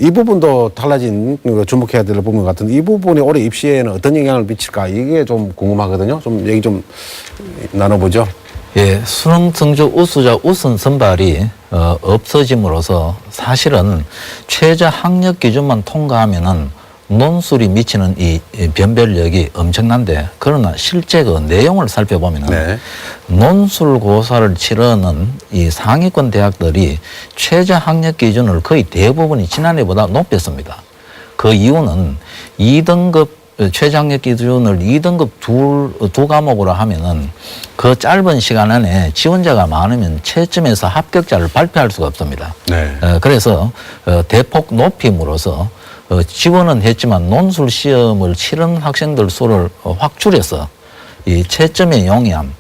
이 부분도 달라진 주목해야 될 부분 같은데 이 부분이 올해 입시에는 어떤 영향을 미칠까 이게 좀 궁금하거든요. 좀 얘기 좀 나눠보죠. 예, 수능 성적 우수자 우선 선발이 없어짐으로써 사실은 최저 학력 기준만 통과하면은 논술이 미치는 이 변별력이 엄청난데 그러나 실제 그 내용을 살펴보면은 네. 논술고사를 치르는 이 상위권 대학들이 최저 학력 기준을 거의 대부분이 지난해보다 높였습니다. 그 이유는 2등급 최저 학력 기준을 2등급 두 과목으로 하면은 그 짧은 시간 안에 지원자가 많으면 채점에서 합격자를 발표할 수가 없습니다. 네. 그래서 대폭 높임으로써 지원은 했지만 논술 시험을 치른 학생들 수를 확 줄여서 이 채점의 용이함,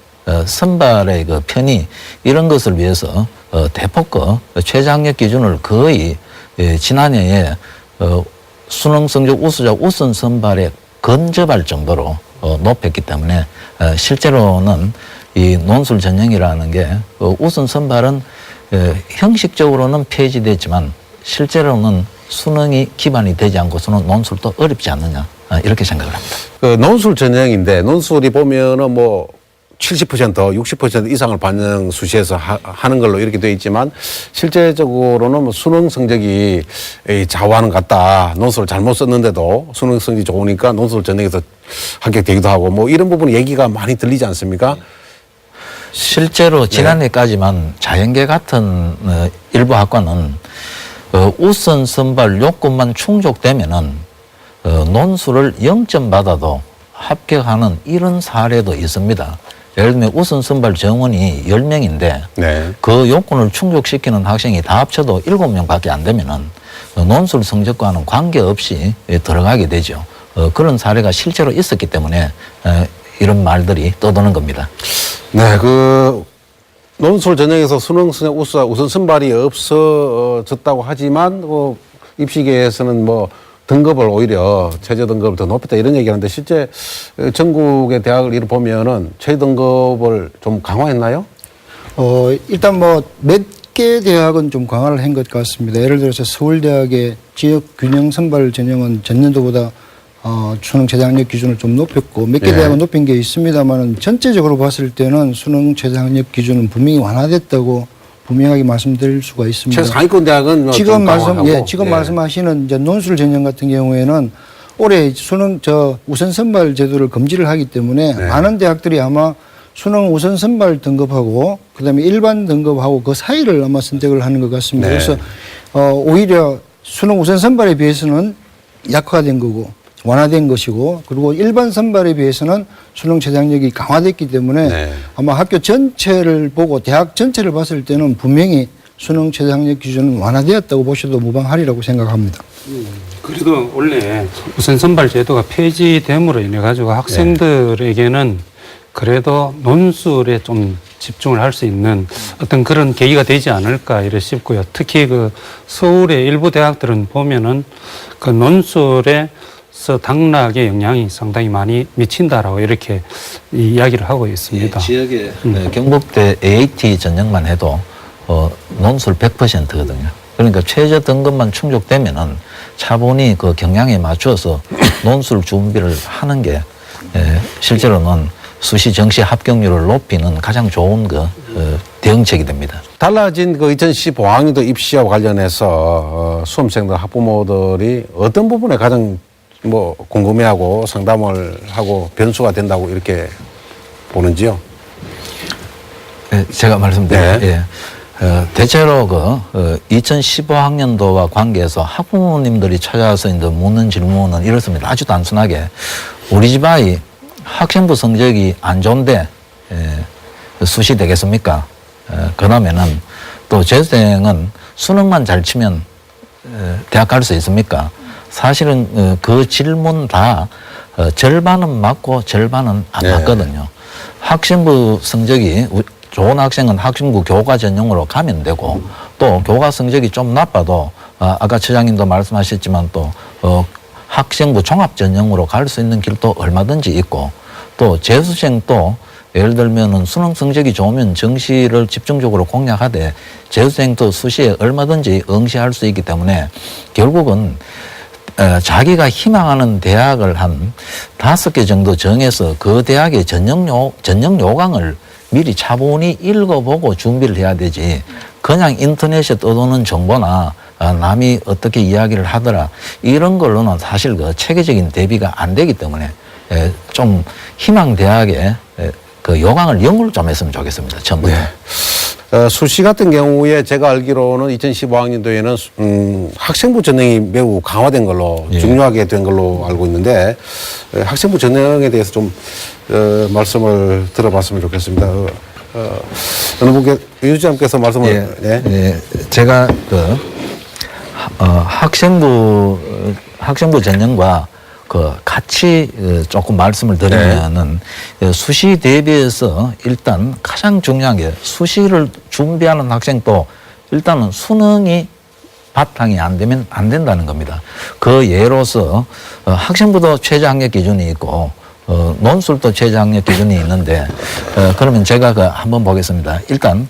선발의 그 편의 이런 것을 위해서 대폭 최저 학력 기준을 거의 지난해에 수능 성적 우수자 우선 선발에 근접할 정도로 높였기 때문에 실제로는 이 논술 전형이라는 게 우선 선발은 형식적으로는 폐지됐지만 실제로는 수능이 기반이 되지 않고서는 논술도 어렵지 않느냐 이렇게 생각을 합니다. 그 논술 전형인데 논술이 보면은 뭐 70%, 60% 이상을 반영 수시에서 하는 걸로 이렇게 되어 있지만 실제적으로는 뭐 수능 성적이 좌우하는 것 같다. 논술을 잘못 썼는데도 수능 성적이 좋으니까 논술 전형에서 합격되기도 하고 뭐 이런 부분 얘기가 많이 들리지 않습니까? 실제로 지난해까지만 자연계 같은 일부 학과는 우선 선발 요건만 충족되면은 논술을 0점 받아도 합격하는 이런 사례도 있습니다. 예를 들면 우선 선발 정원이 10명인데 그 요건을 충족시키는 학생이 다 합쳐도 7명밖에 안 되면은 논술 성적과는 관계없이 들어가게 되죠. 그런 사례가 실제로 있었기 때문에 이런 말들이 떠도는 겁니다. 네, 그 논술 전형에서 수능 우선 선발이 없어졌다고 하지만 입시계에서는 뭐 등급을 오히려 최저 등급을 더 높였다 이런 얘기하는데 실제 전국의 대학을 이렇게 보면은 최저 등급을 좀 강화했나요? 일단 뭐 몇 개 대학은 좀 강화를 한 것 같습니다. 예를 들어서 서울대학의 지역 균형 선발 전형은 전년도보다 수능 최저학력 기준을 좀 높였고 몇 개 대학은 높인 게 있습니다만은 전체적으로 봤을 때는 수능 최저학력 기준은 분명히 완화됐다고 분명하게 말씀드릴 수가 있습니다. 최상위권 대학은 지금 말씀하시는 이제 논술 전형 같은 경우에는 올해 수능 우선 선발 제도를 금지를 하기 때문에 많은 대학들이 아마 수능 우선 선발 등급하고 그다음에 일반 등급하고 그 사이를 아마 선택을 하는 것 같습니다. 그래서 오히려 수능 우선 선발에 비해서는 약화된 거고 완화된 것이고 그리고 일반 선발에 비해서는 수능 최저학력이 강화됐기 때문에 아마 학교 전체를 보고 대학 전체를 봤을 때는 분명히 수능 최저학력 기준은 완화되었다고 보셔도 무방하리라고 생각합니다. 그래도 원래 우선 선발 제도가 폐지됨으로 인해 가지고 학생들에게는 그래도 논술에 좀 집중을 할 수 있는 어떤 그런 계기가 되지 않을까 이래 싶고요. 특히 그 서울의 일부 대학들은 보면은 그 논술에서 당락의 영향이 상당히 많이 미친다라고 이렇게 이야기를 하고 있습니다. 지역의 경북대 AAT 전형만 해도 논술 100%거든요. 그러니까 최저 등급만 충족되면은 차분히 그 경향에 맞춰서 논술 준비를 하는 게 실제로는 수시 정시 합격률을 높이는 가장 좋은 대응책이 됩니다. 달라진 2015학년도 입시와 관련해서 수험생들 학부모들이 어떤 부분에 가장 뭐 궁금해하고 상담을 하고 변수가 된다고 이렇게 보는지요? 네, 제가 말씀드릴게요. 대체로 2015학년도와 관계해서 학부모님들이 찾아와서 이제 묻는 질문은 이렇습니다. 아주 단순하게 우리 집 아이 학생부 성적이 안 좋은데 수시 되겠습니까? 그러면은 또 재수생은 수능만 잘 치면 대학 갈 수 있습니까? 사실은 그 질문 다 절반은 맞고 절반은 안 맞거든요. 학생부 성적이 좋은 학생은 학생부 교과 전형으로 가면 되고 또 교과 성적이 좀 나빠도 아까 처장님도 말씀하셨지만 또 학생부 종합 전형으로 갈 수 있는 길도 얼마든지 있고 또 재수생도 예를 들면은 수능 성적이 좋으면 정시를 집중적으로 공략하되 재수생도 수시에 얼마든지 응시할 수 있기 때문에 결국은 자기가 희망하는 대학을 한 5개 정도 정해서 그 대학의 전형 요강을 미리 차분히 읽어보고 준비를 해야 되지 그냥 인터넷에 떠도는 정보나 남이 어떻게 이야기를 하더라 이런 걸로는 사실 체계적인 대비가 안 되기 때문에 좀 희망 대학에 그 요강을 연구를 좀 했으면 좋겠습니다. 처음부터. 수시 같은 경우에 제가 알기로는 2015학년도에는 학생부 전형이 매우 강화된 걸로 중요하게 된 걸로 알고 있는데 학생부 전형에 대해서 좀 말씀을 들어봤으면 좋겠습니다. 어느 분께 유지장께서 말씀을 제가 학생부 전형과 같이 조금 말씀을 드리면은 수시 대비해서 일단 가장 중요한 게 수시를 준비하는 학생도 일단은 수능이 바탕이 안 되면 안 된다는 겁니다. 그 예로서 학생부도 최저 학력 기준이 있고 논술도 최저학력 기준이 있는데 그러면 제가 한번 보겠습니다. 일단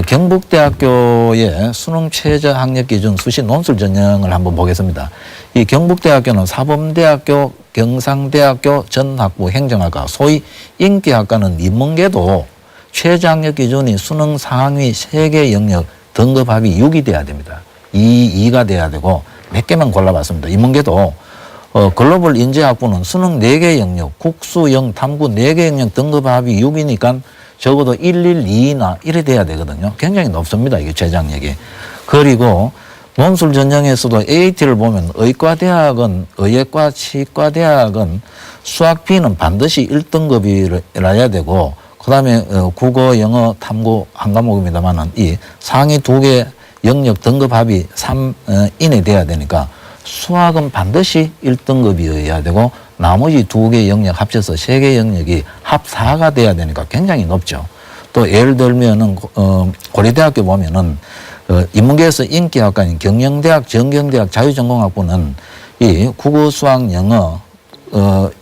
경북대학교의 수능 최저학력 기준 수시 논술 전형을 한번 보겠습니다. 이 경북대학교는 사범대학교, 경상대학교 전학부 행정학과, 소위 인기학과는 인문계도 최저학력 기준이 수능 상위 3개 영역 등급합이 6이 돼야 됩니다. 2가 돼야 되고 몇 개만 골라봤습니다. 인문계도 글로벌 인재학부는 수능 4개 영역, 국수, 영, 탐구 4개 영역 등급합이 6이니까 적어도 112나 이래 돼야 되거든요. 굉장히 높습니다. 이게 최저학력이. 그리고 논술 전형에서도 AAT를 보면 의과대학은, 의예과, 치과대학은 수학 B는 반드시 1등급이라야 되고, 그 다음에 국어, 영어, 탐구 한 과목입니다만은 이 상위 2개 영역 등급합이 3 이내 돼야 되니까 수학은 반드시 1등급이어야 되고 나머지 2개 영역 합쳐서 3개 영역이 합 4가 돼야 되니까 굉장히 높죠. 또 예를 들면은 고려대학교 보면은 인문계에서 인기학과인 경영대학, 정경대학, 자유전공학부는 이 국어, 수학, 영어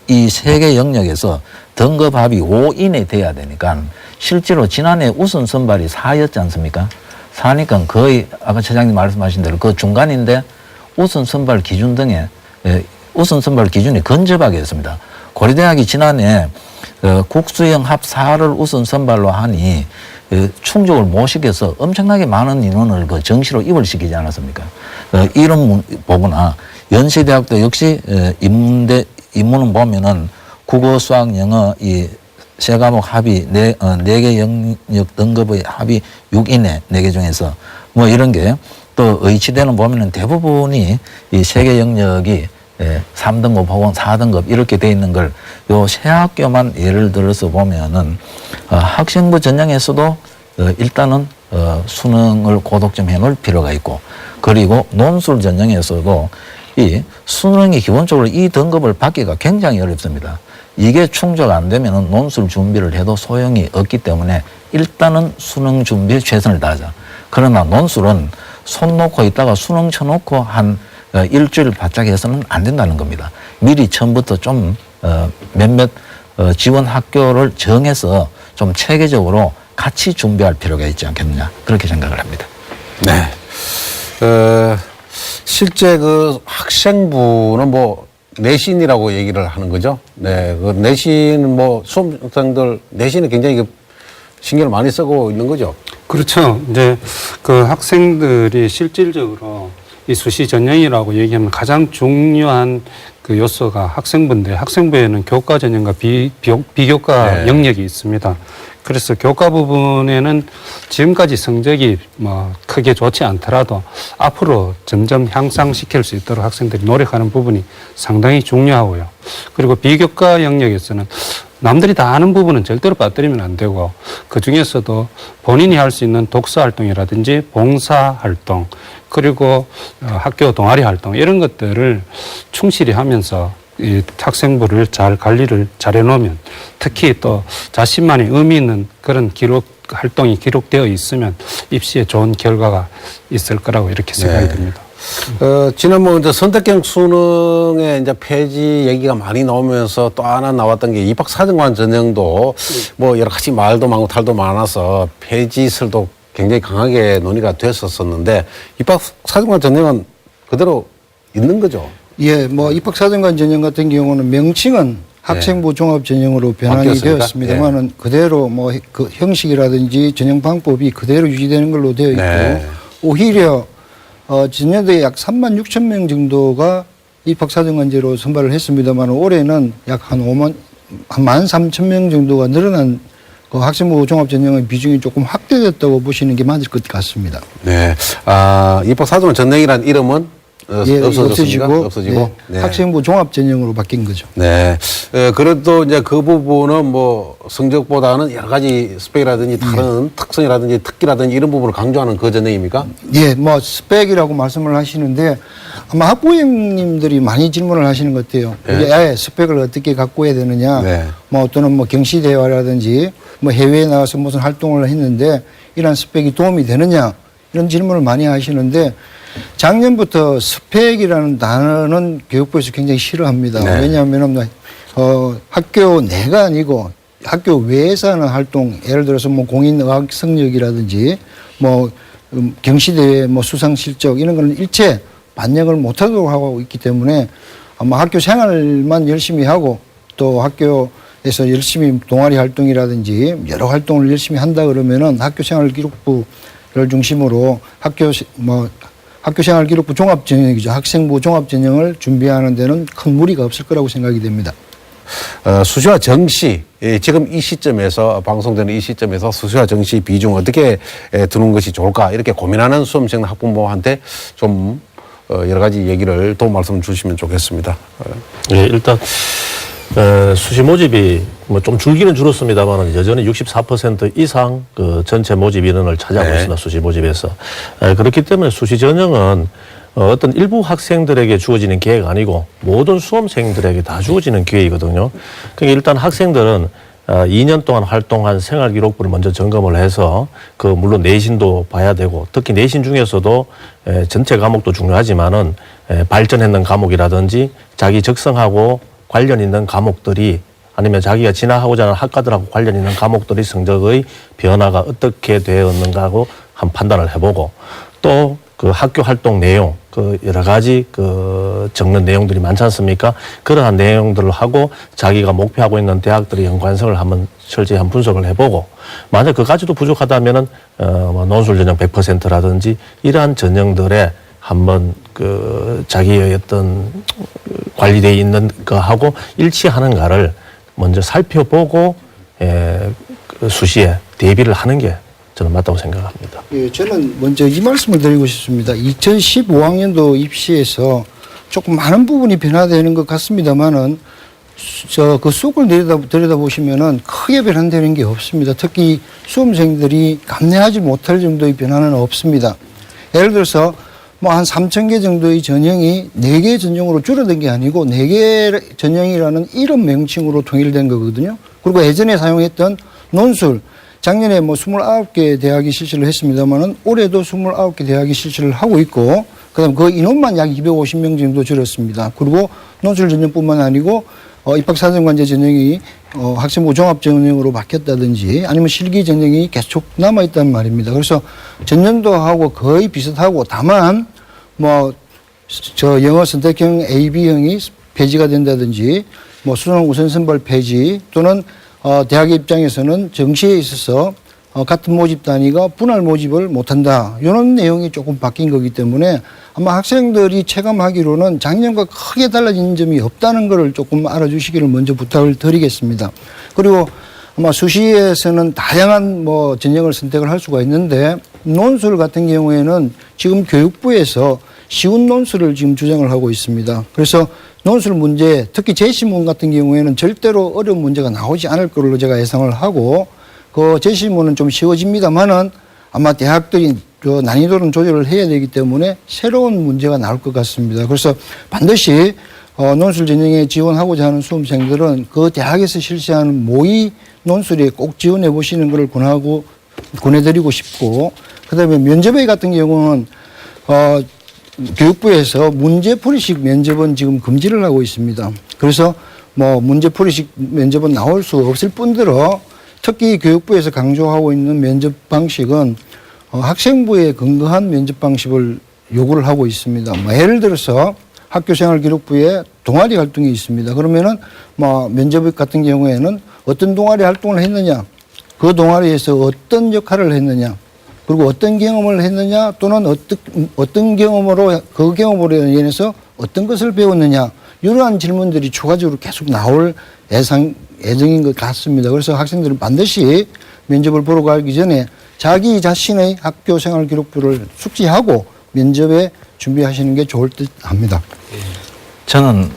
이 3개 영역에서 등급합이 5 이내 돼야 되니까 실제로 지난해 우선 선발이 4였지 않습니까? 4니까 거의 아까 차장님 말씀하신 대로 그 중간인데 우선 선발 기준 등에 우선 선발 기준이 근접하게 습니다. 고려대학이 지난해 국수형 합 4를 우선 선발로 하니 충족을 못 시켜서 엄청나게 많은 인원을 그 정시로 입을시키지 않았습니까? 이런 보거나 연세대학도 역시 인문은 보면은 국어, 수학, 영어 이 세 과목 합이 4개 영역 등급의 합이 6 이내 4개 중에서 뭐 이런 게 또 의치대는 보면은 대부분이 이 3개 영역이 3등급 혹은 4등급 이렇게 돼 있는 걸 요 세 학교만 예를 들어서 보면은 학생부 전형에서도 일단은 수능을 고독 좀 해놓을 필요가 있고 그리고 논술 전형에서도 이 수능이 기본적으로 이 등급을 받기가 굉장히 어렵습니다. 이게 충족 안 되면 논술 준비를 해도 소용이 없기 때문에 일단은 수능 준비에 최선을 다하자. 그러나 논술은 손 놓고 있다가 수능 쳐놓고 한 일주일 바짝 해서는 안 된다는 겁니다. 미리 처음부터 좀 몇몇 지원 학교를 정해서 좀 체계적으로 같이 준비할 필요가 있지 않겠느냐 그렇게 생각을 합니다. 네. 실제 그 학생부는 뭐 내신이라고 얘기를 하는 거죠. 네. 그 내신은 뭐 수험생들 내신에 굉장히 신경을 많이 쓰고 있는 거죠. 그렇죠. 이제 그 학생들이 실질적으로 이 수시 전형이라고 얘기하면 가장 중요한 그 요소가 학생부인데 학생부에는 교과 전형과 비교과 네. 영역이 있습니다. 그래서 교과 부분에는 지금까지 성적이 뭐 크게 좋지 않더라도 앞으로 점점 향상시킬 수 있도록 학생들이 노력하는 부분이 상당히 중요하고요. 그리고 비교과 영역에서는 남들이 다 아는 부분은 절대로 빠뜨리면 안 되고 그 중에서도 본인이 할 수 있는 독서 활동이라든지 봉사 활동 그리고 학교 동아리 활동 이런 것들을 충실히 하면서 이 학생부를 잘 관리를 잘 해놓으면 특히 또 자신만의 의미 있는 그런 활동이 기록되어 있으면 입시에 좋은 결과가 있을 거라고 이렇게 생각이 듭니다. 지난 뭐 이제 선택형 수능에 이제 폐지 얘기가 많이 나오면서 또 하나 나왔던 게 입학사정관 전형도 뭐 여러 가지 말도 많고 탈도 많아서 폐지설도 굉장히 강하게 논의가 됐었었는데 입학사정관 전형은 그대로 있는 거죠? 예, 뭐 입학사정관 전형 같은 경우는 명칭은 학생부 종합 전형으로 변환이 바뀌었습니까? 되었습니다만은 그대로 뭐 그 형식이라든지 전형 방법이 그대로 유지되는 걸로 되어 있고 네. 오히려 지난해에 약 3만 6천 명 정도가 입학사정관제로 선발을 했습니다만 올해는 약 한 13,000명 정도가 늘어난 그 학생부 종합 전형의 비중이 조금 확대됐다고 보시는 게 맞을 것 같습니다. 네. 입학사정관 전형이라는 이름은 없어지고 네. 학생부 종합 전형으로 바뀐 거죠. 네. 그래도 이제 그 부분은 뭐 성적보다는 여러 가지 스펙이라든지 다른 특성이라든지 특기라든지 이런 부분을 강조하는 그 전형입니까? 예, 뭐 스펙이라고 말씀을 하시는데 아마 학부형님들이 많이 질문을 하시는 것 같아요. 이게 스펙을 어떻게 갖고 해야 되느냐, 뭐 또는 뭐 경시대화라든지 뭐 해외에 나가서 무슨 활동을 했는데 이런 스펙이 도움이 되느냐 이런 질문을 많이 하시는데 작년부터 스펙이라는 단어는 교육부에서 굉장히 싫어합니다. 왜냐하면 학교 내가 아니고 학교 외에서 하는 활동, 예를 들어서 뭐 공인의학 성적이라든지 뭐 경시대회 뭐 수상 실적 이런 거는 일체 반영을 못하도록 하고 있기 때문에 아마 학교 생활만 열심히 하고 또 학교에서 열심히 동아리 활동이라든지 여러 활동을 열심히 한다 그러면은 학교 생활 기록부를 중심으로 학교 생활 기록부 종합 전형이죠. 학생부 종합 전형을 준비하는 데는 큰 무리가 없을 거라고 생각이 됩니다. 수시와 정시, 지금 이 시점에서 방송되는 이 시점에서 수시와 정시 비중 어떻게 두는 것이 좋을까 이렇게 고민하는 수험생 학부모한테 좀 여러 가지 얘기를 도움 말씀 주시면 좋겠습니다. 예, 일단 수시 모집이 뭐 좀 줄기는 줄었습니다만 여전히 64% 이상 그 전체 모집 인원을 차지하고 있습니다. 수시 모집에서. 그렇기 때문에 수시 전형은 어떤 일부 학생들에게 주어지는 기회가 아니고 모든 수험생들에게 다 주어지는 기회이거든요. 그러니까 일단 학생들은 2년 동안 활동한 생활기록부를 먼저 점검을 해서 그 물론 내신도 봐야 되고 특히 내신 중에서도 전체 과목도 중요하지만은 발전했는 과목이라든지 자기 적성하고 관련 있는 과목들이 아니면 자기가 진학하고자 하는 학과들하고 관련 있는 과목들의 성적의 변화가 어떻게 되었는가 하고 한 판단을 해보고 또 그 학교 활동 내용, 그 여러 가지 그 적는 내용들이 많지 않습니까? 그러한 내용들을 하고 자기가 목표하고 있는 대학들의 연관성을 한번 철저히 한 분석을 해보고 만약 그까지도 부족하다면은 뭐 논술 전형 100%라든지 이러한 전형들에 한번 그 자기의 어떤 관리되어 있는 거하고 일치하는가를 먼저 살펴보고 그 수시에 대비를 하는 게 저는 맞다고 생각합니다. 예, 저는 먼저 이 말씀을 드리고 싶습니다. 2015학년도 입시에서 조금 많은 부분이 변화되는 것 같습니다만은 그 수업을 들여다보시면은 크게 변화되는 게 없습니다. 특히 수험생들이 감내하지 못할 정도의 변화는 없습니다. 예를 들어서 뭐 한 3,000개 정도의 전형이 4개 전형으로 줄어든 게 아니고 4개 전형이라는 이름 명칭으로 통일된 거거든요. 그리고 예전에 사용했던 논술, 작년에 뭐 29개 대학이 실시를 했습니다만은 올해도 29개 대학이 실시를 하고 있고 그다음 그 인원만 약 250명 정도 줄었습니다. 그리고 논술 전형뿐만 아니고 입학사정관제 전형이 학생부 종합 전형으로 바뀌었다든지 아니면 실기 전형이 계속 남아있단 말입니다. 그래서 전년도하고 거의 비슷하고 다만 뭐 영어 선택형 AB형이 폐지가 된다든지 뭐 수능 우선 선발 폐지 또는 대학의 입장에서는 정시에 있어서 같은 모집 단위가 분할 모집을 못한다. 이런 내용이 조금 바뀐 거기 때문에 아마 학생들이 체감하기로는 작년과 크게 달라진 점이 없다는 것을 조금 알아주시기를 먼저 부탁을 드리겠습니다. 그리고 아마 수시에서는 다양한 뭐 전형을 선택을 할 수가 있는데 논술 같은 경우에는 지금 교육부에서 쉬운 논술을 지금 주장을 하고 있습니다. 그래서 논술 문제, 특히 제시문 같은 경우에는 절대로 어려운 문제가 나오지 않을 걸로 제가 예상을 하고 그 제시문은 좀 쉬워집니다만은 아마 대학들이 그 난이도는 조절을 해야 되기 때문에 새로운 문제가 나올 것 같습니다. 그래서 반드시 논술 전형에 지원하고자 하는 수험생들은 그 대학에서 실시하는 모의 논술에 꼭 지원해 보시는 것을 권해드리고 싶고 그다음에 면접회 같은 경우는 교육부에서 문제풀이식 면접은 지금 금지를 하고 있습니다. 그래서 뭐 문제풀이식 면접은 나올 수 없을 뿐더러 특히 교육부에서 강조하고 있는 면접 방식은 학생부의 근거한 면접 방식을 요구를 하고 있습니다. 뭐 예를 들어서 학교생활기록부에 동아리 활동이 있습니다. 그러면은 뭐 면접 같은 경우에는 어떤 동아리 활동을 했느냐, 그 동아리에서 어떤 역할을 했느냐, 그리고 어떤 경험을 했느냐 또는 어떤 경험으로 그 경험으로 인해서 어떤 것을 배웠느냐 이러한 질문들이 추가적으로 계속 나올 예정인 것 같습니다. 그래서 학생들은 반드시 면접을 보러 가기 전에 자기 자신의 학교 생활 기록부를 숙지하고 면접에 준비하시는 게 좋을 듯 합니다. 저는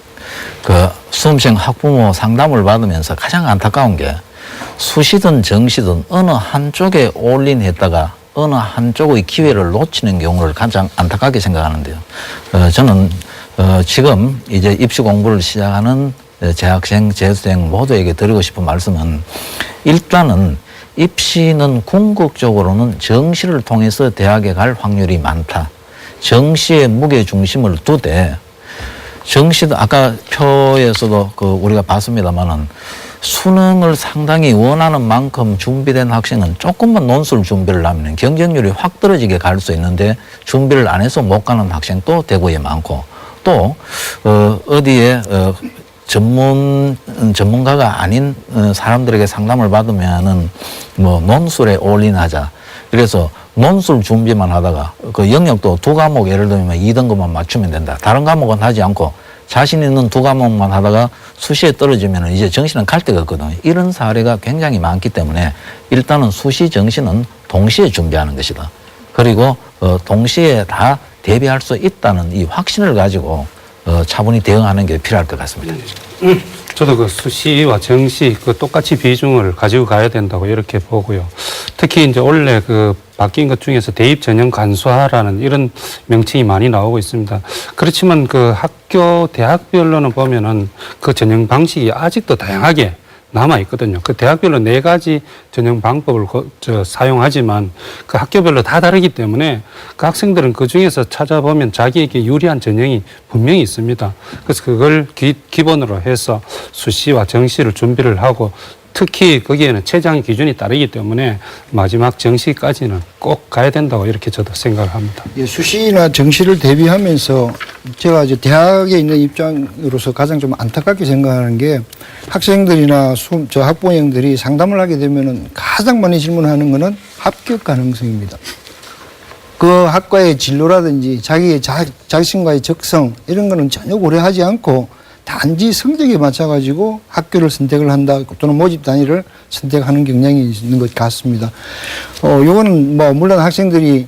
그 수험생 학부모 상담을 받으면서 가장 안타까운 게 수시든 정시든 어느 한쪽에 올인했다가 어느 한쪽의 기회를 놓치는 경우를 가장 안타깝게 생각하는데요. 저는 지금 이제 입시 공부를 시작하는 재학생, 재수생 모두에게 드리고 싶은 말씀은 일단은 입시는 궁극적으로는 정시를 통해서 대학에 갈 확률이 많다. 정시의 무게 중심을 두되 정시도 아까 표에서도 그 우리가 봤습니다만은 수능을 상당히 원하는 만큼 준비된 학생은 조금만 논술 준비를 하면 경쟁률이 확 떨어지게 갈 수 있는데 준비를 안 해서 못 가는 학생도 대구에 많고 또 어디에 전문가가 아닌 사람들에게 상담을 받으면은 뭐 논술에 올인하자. 그래서 논술 준비만 하다가 그 영역도 두 과목 예를 들면 2등급만 맞추면 된다. 다른 과목은 하지 않고 자신 있는 두 과목만 하다가 수시에 떨어지면 이제 정시는 갈 데가 없거든요. 이런 사례가 굉장히 많기 때문에 일단은 수시 정시는 동시에 준비하는 것이다. 그리고 동시에 다 대비할 수 있다는 이 확신을 가지고 차분히 대응하는 게 필요할 것 같습니다. 저도 그 수시와 정시 그 똑같이 비중을 가지고 가야 된다고 이렇게 보고요. 특히 이제 원래 그 바뀐 것 중에서 대입 전형 간소화라는 이런 명칭이 많이 나오고 있습니다. 그렇지만 그 학교 대학별로는 보면은 그 전형 방식이 아직도 다양하게 남아 있거든요. 그 대학별로 4가지 전형 방법을 사용하지만 그 학교별로 다 다르기 때문에 그 학생들은 그 중에서 찾아보면 자기에게 유리한 전형이 분명히 있습니다. 그래서 그걸 기본으로 해서 수시와 정시를 준비를 하고 특히 거기에는 최장 기준이 따르기 때문에 마지막 정시까지는 꼭 가야 된다고 이렇게 저도 생각을 합니다. 예, 수시나 정시를 대비하면서 제가 이제 대학에 있는 입장으로서 가장 좀 안타깝게 생각하는 게 학생들이나 학부모님들이 상담을 하게 되면은 가장 많이 질문하는 거는 합격 가능성입니다. 그 학과의 진로라든지 자기의 자신과의 적성 이런 거는 전혀 고려하지 않고 단지 성적에 맞춰가지고 학교를 선택을 한다 또는 모집 단위를 선택하는 경향이 있는 것 같습니다. 요거는 뭐 물론 학생들이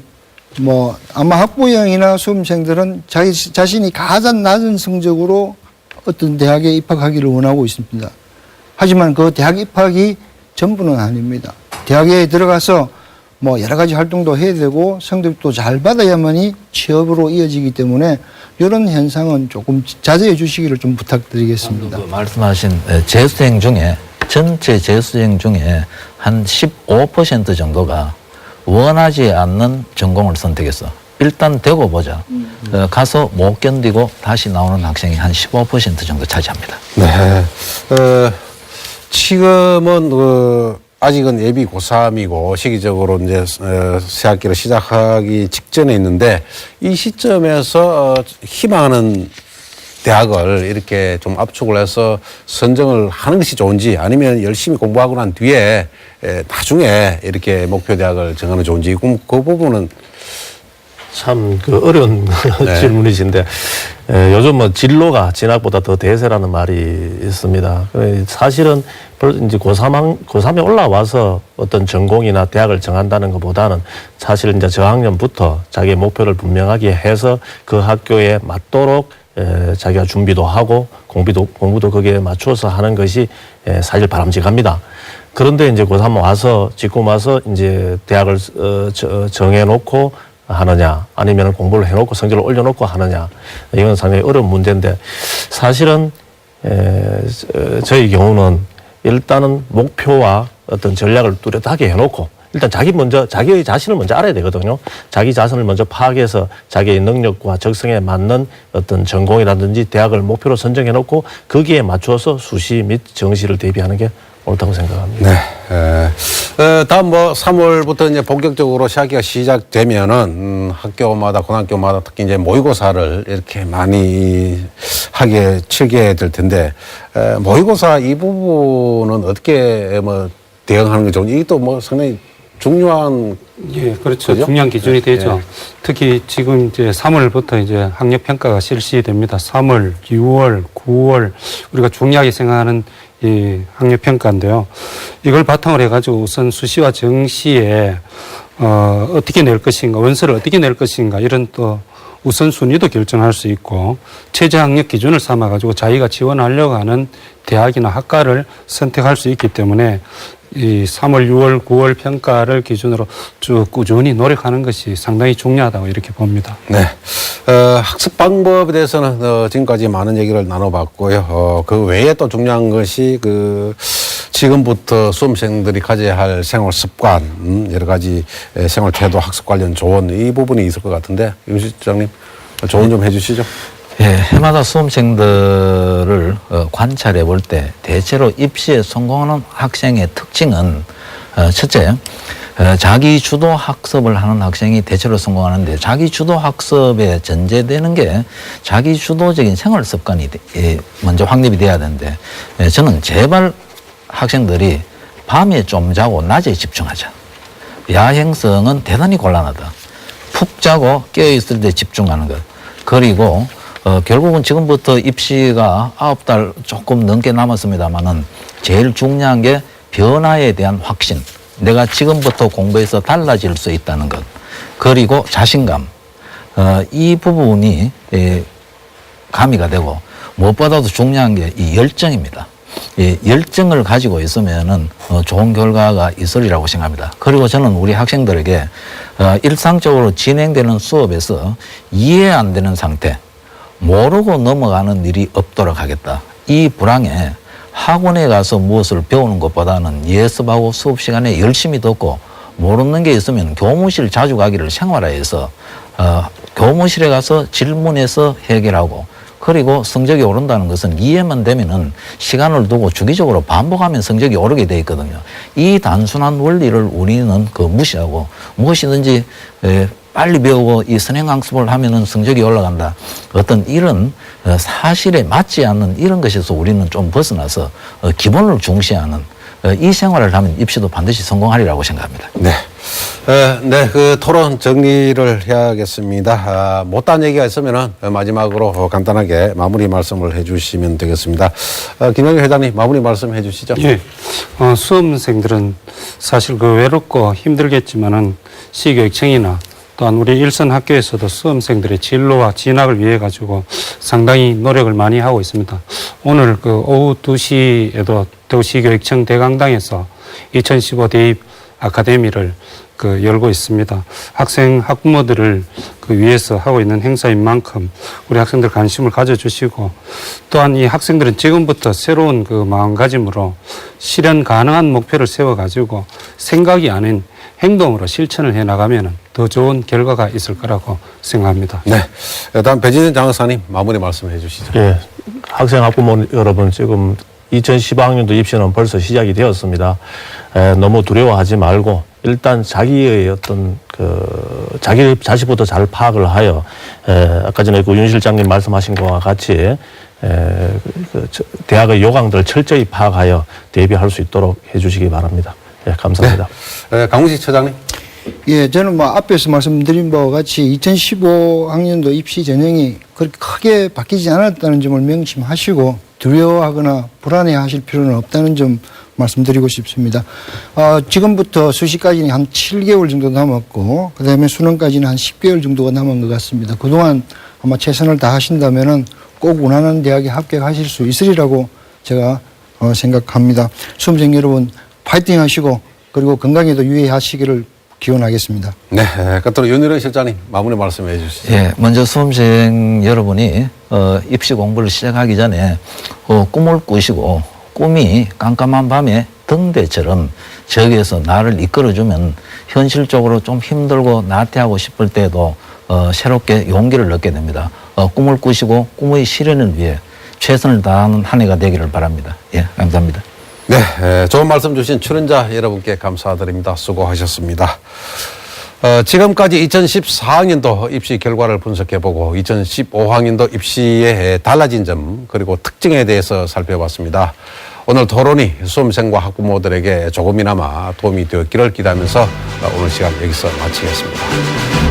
뭐 아마 학부형이나 수험생들은 자신이 가장 낮은 성적으로 어떤 대학에 입학하기를 원하고 있습니다. 하지만 그 대학 입학이 전부는 아닙니다. 대학에 들어가서 뭐 여러 가지 활동도 해야 되고 성적도 잘 받아야만이 취업으로 이어지기 때문에 이런 현상은 조금 자제해 주시기를 좀 부탁드리겠습니다. 말씀하신 재수생 중에 전체 재수생 중에 한 15% 정도가 원하지 않는 전공을 선택했어. 일단 되고 보자. 가서 못 견디고 다시 나오는 학생이 한 15% 정도 차지합니다. 네. 지금은 아직은 예비 고3이고 시기적으로 이제 새 학기를 시작하기 직전에 있는데 이 시점에서 희망하는 대학을 이렇게 좀 압축을 해서 선정을 하는 것이 좋은지 아니면 열심히 공부하고 난 뒤에 나중에 이렇게 목표 대학을 정하는 좋은지 그 부분은 참 그 어려운 네. 질문이신데 요즘 뭐 진로가 진학보다 더 대세라는 말이 있습니다. 사실은 이제 고3에 올라와서 어떤 전공이나 대학을 정한다는 것보다는 사실 이제 저학년부터 자기의 목표를 분명하게 해서 그 학교에 맞도록 자기가 준비도 하고 공부도 거기에 맞춰서 하는 것이 사실 바람직합니다. 그런데 이제 고3 와서 지금 와서 이제 대학을 정해놓고 하느냐 아니면 공부를 해놓고 성적을 올려놓고 하느냐 이건 상당히 어려운 문제인데 사실은 저희 경우는 일단은 목표와 어떤 전략을 뚜렷하게 해놓고 일단 자기 자신을 먼저 알아야 되거든요. 자기 자신을 먼저 파악해서 자기의 능력과 적성에 맞는 어떤 전공이라든지 대학을 목표로 선정해놓고 거기에 맞춰서 수시 및 정시를 대비하는 게 옳다고 생각합니다. 네. 다음 3월부터 이제 본격적으로 시학기가 시작되면은 학교마다 고등학교마다 특히 이제 모의고사를 이렇게 많이 치게 될 텐데 모의고사 이 부분은 어떻게 대응하는 게 좋은지 이것도 상당히 중요한 예, 그렇죠. 그죠? 중요한 기준이 되죠. 예. 특히 지금 이제 3월부터 이제 학력 평가가 실시됩니다. 3월, 6월, 9월 우리가 중요하게 생각하는 이 학력 평가인데요. 이걸 바탕으로 해가지고 우선 수시와 정시에 어떻게 낼 것인가, 원서를 어떻게 낼 것인가 이런 또 우선순위도 결정할 수 있고 최저 학력 기준을 삼아가지고 자기가 지원하려고 하는 대학이나 학과를 선택할 수 있기 때문에 이 3월, 6월, 9월 평가를 기준으로 쭉 꾸준히 노력하는 것이 상당히 중요하다고 이렇게 봅니다. 네. 학습 방법에 대해서는 지금까지 많은 얘기를 나눠봤고요. 그 외에 또 중요한 것이 지금부터 수험생들이 가져야 할 생활 습관, 여러 가지 생활 태도, 학습 관련 조언 이 부분이 있을 것 같은데 윤 실장님 조언 좀 해주시죠. 예, 해마다 수험생들을 관찰해 볼 때 대체로 입시에 성공하는 학생의 특징은 첫째, 자기 주도 학습을 하는 학생이 대체로 성공하는데 자기 주도 학습에 전제되는 게 자기 주도적인 생활 습관이 먼저 확립이 돼야 되는데 저는 제발 학생들이 밤에 좀 자고 낮에 집중하자. 야행성은 대단히 곤란하다. 푹 자고 깨어있을 때 집중하는 것. 그리고 결국은 지금부터 입시가 9달 조금 넘게 남았습니다만은 제일 중요한 게 변화에 대한 확신. 내가 지금부터 공부해서 달라질 수 있다는 것. 그리고 자신감. 이 부분이 가미가 되고 무엇보다도 중요한 게 이 열정입니다. 이 열정을 가지고 있으면은 좋은 결과가 있으리라고 생각합니다. 그리고 저는 우리 학생들에게 일상적으로 진행되는 수업에서 이해 안 되는 상태, 모르고 넘어가는 일이 없도록 하겠다. 이 불황에 학원에 가서 무엇을 배우는 것보다는 예습하고 수업 시간에 열심히 듣고 모르는 게 있으면 교무실 자주 가기를 생활화해서 교무실에 가서 질문해서 해결하고 그리고 성적이 오른다는 것은 이해만 되면은 시간을 두고 주기적으로 반복하면 성적이 오르게 돼 있거든요. 이 단순한 원리를 우리는 무시하고 무엇이든지 빨리 배우고 이 선행학습을 하면은 성적이 올라간다. 어떤 이런 사실에 맞지 않는 이런 것에서 우리는 좀 벗어나서 기본을 중시하는 이 생활을 하면 입시도 반드시 성공하리라고 생각합니다. 네. 네, 그 토론 정리를 해야겠습니다. 못한 얘기가 있으면은 마지막으로 간단하게 마무리 말씀을 해주시면 되겠습니다. 김영일 회장님 마무리 말씀해 주시죠. 예. 수험생들은 사실 외롭고 힘들겠지만은 시교육청이나 또한 우리 일선 학교에서도 수험생들의 진로와 진학을 위해 가지고 상당히 노력을 많이 하고 있습니다. 오늘 오후 2시에도 도시교육청 대강당에서 2015 대입 아카데미를 열고 있습니다. 학생, 학부모들을 위해서 하고 있는 행사인 만큼 우리 학생들 관심을 가져주시고 또한 이 학생들은 지금부터 새로운 마음가짐으로 실현 가능한 목표를 세워가지고 생각이 아닌 행동으로 실천을 해 나가면 더 좋은 결과가 있을 거라고 생각합니다. 네. 다음 배진현 장학사님 마무리 말씀해 주시죠. 예. 학생, 학부모 여러분 지금 2015학년도 입시는 벌써 시작이 되었습니다. 너무 두려워하지 말고 일단 자기의 어떤 자기 자신부터 잘 파악을 하여 아까 전에 윤 실장님 말씀하신 것과 같이 대학의 요강들을 철저히 파악하여 대비할 수 있도록 해주시기 바랍니다. 예, 감사합니다. 네. 강훈식 처장님. 예, 저는 앞에서 말씀드린 바와 같이 2015학년도 입시 전형이 그렇게 크게 바뀌지 않았다는 점을 명심하시고 두려워하거나 불안해하실 필요는 없다는 점 말씀드리고 싶습니다. 지금부터 수시까지는 한 7개월 정도 남았고 그다음에 수능까지는 한 10개월 정도가 남은 것 같습니다. 그동안 아마 최선을 다하신다면은 꼭 원하는 대학에 합격하실 수 있으리라고 제가 생각합니다. 수험생 여러분 파이팅 하시고 그리고 건강에도 유의하시기를 기원하겠습니다. 네, 끝으로 윤일원 실장님 마무리 말씀해 주시죠. 예, 먼저 수험생 여러분이 입시 공부를 시작하기 전에 꿈을 꾸시고 꿈이 깜깜한 밤에 등대처럼 저기에서 나를 이끌어주면 현실적으로 좀 힘들고 나태하고 싶을 때도 새롭게 용기를 얻게 됩니다. 꿈을 꾸시고 꿈의 실현을 위해 최선을 다하는 한 해가 되기를 바랍니다. 예, 감사합니다. 네, 좋은 말씀 주신 출연자 여러분께 감사드립니다. 수고하셨습니다. 지금까지 2014학년도 입시 결과를 분석해보고 2015학년도 입시의 달라진 점 그리고 특징에 대해서 살펴봤습니다. 오늘 토론이 수험생과 학부모들에게 조금이나마 도움이 되었기를 기대하면서 오늘 시간 여기서 마치겠습니다.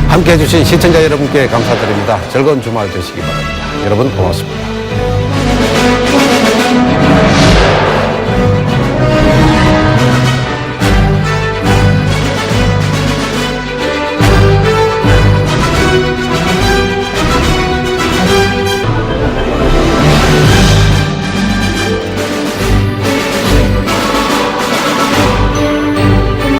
함께해 주신 시청자 여러분께 감사드립니다. 즐거운 주말 되시기 바랍니다. 여러분 고맙습니다.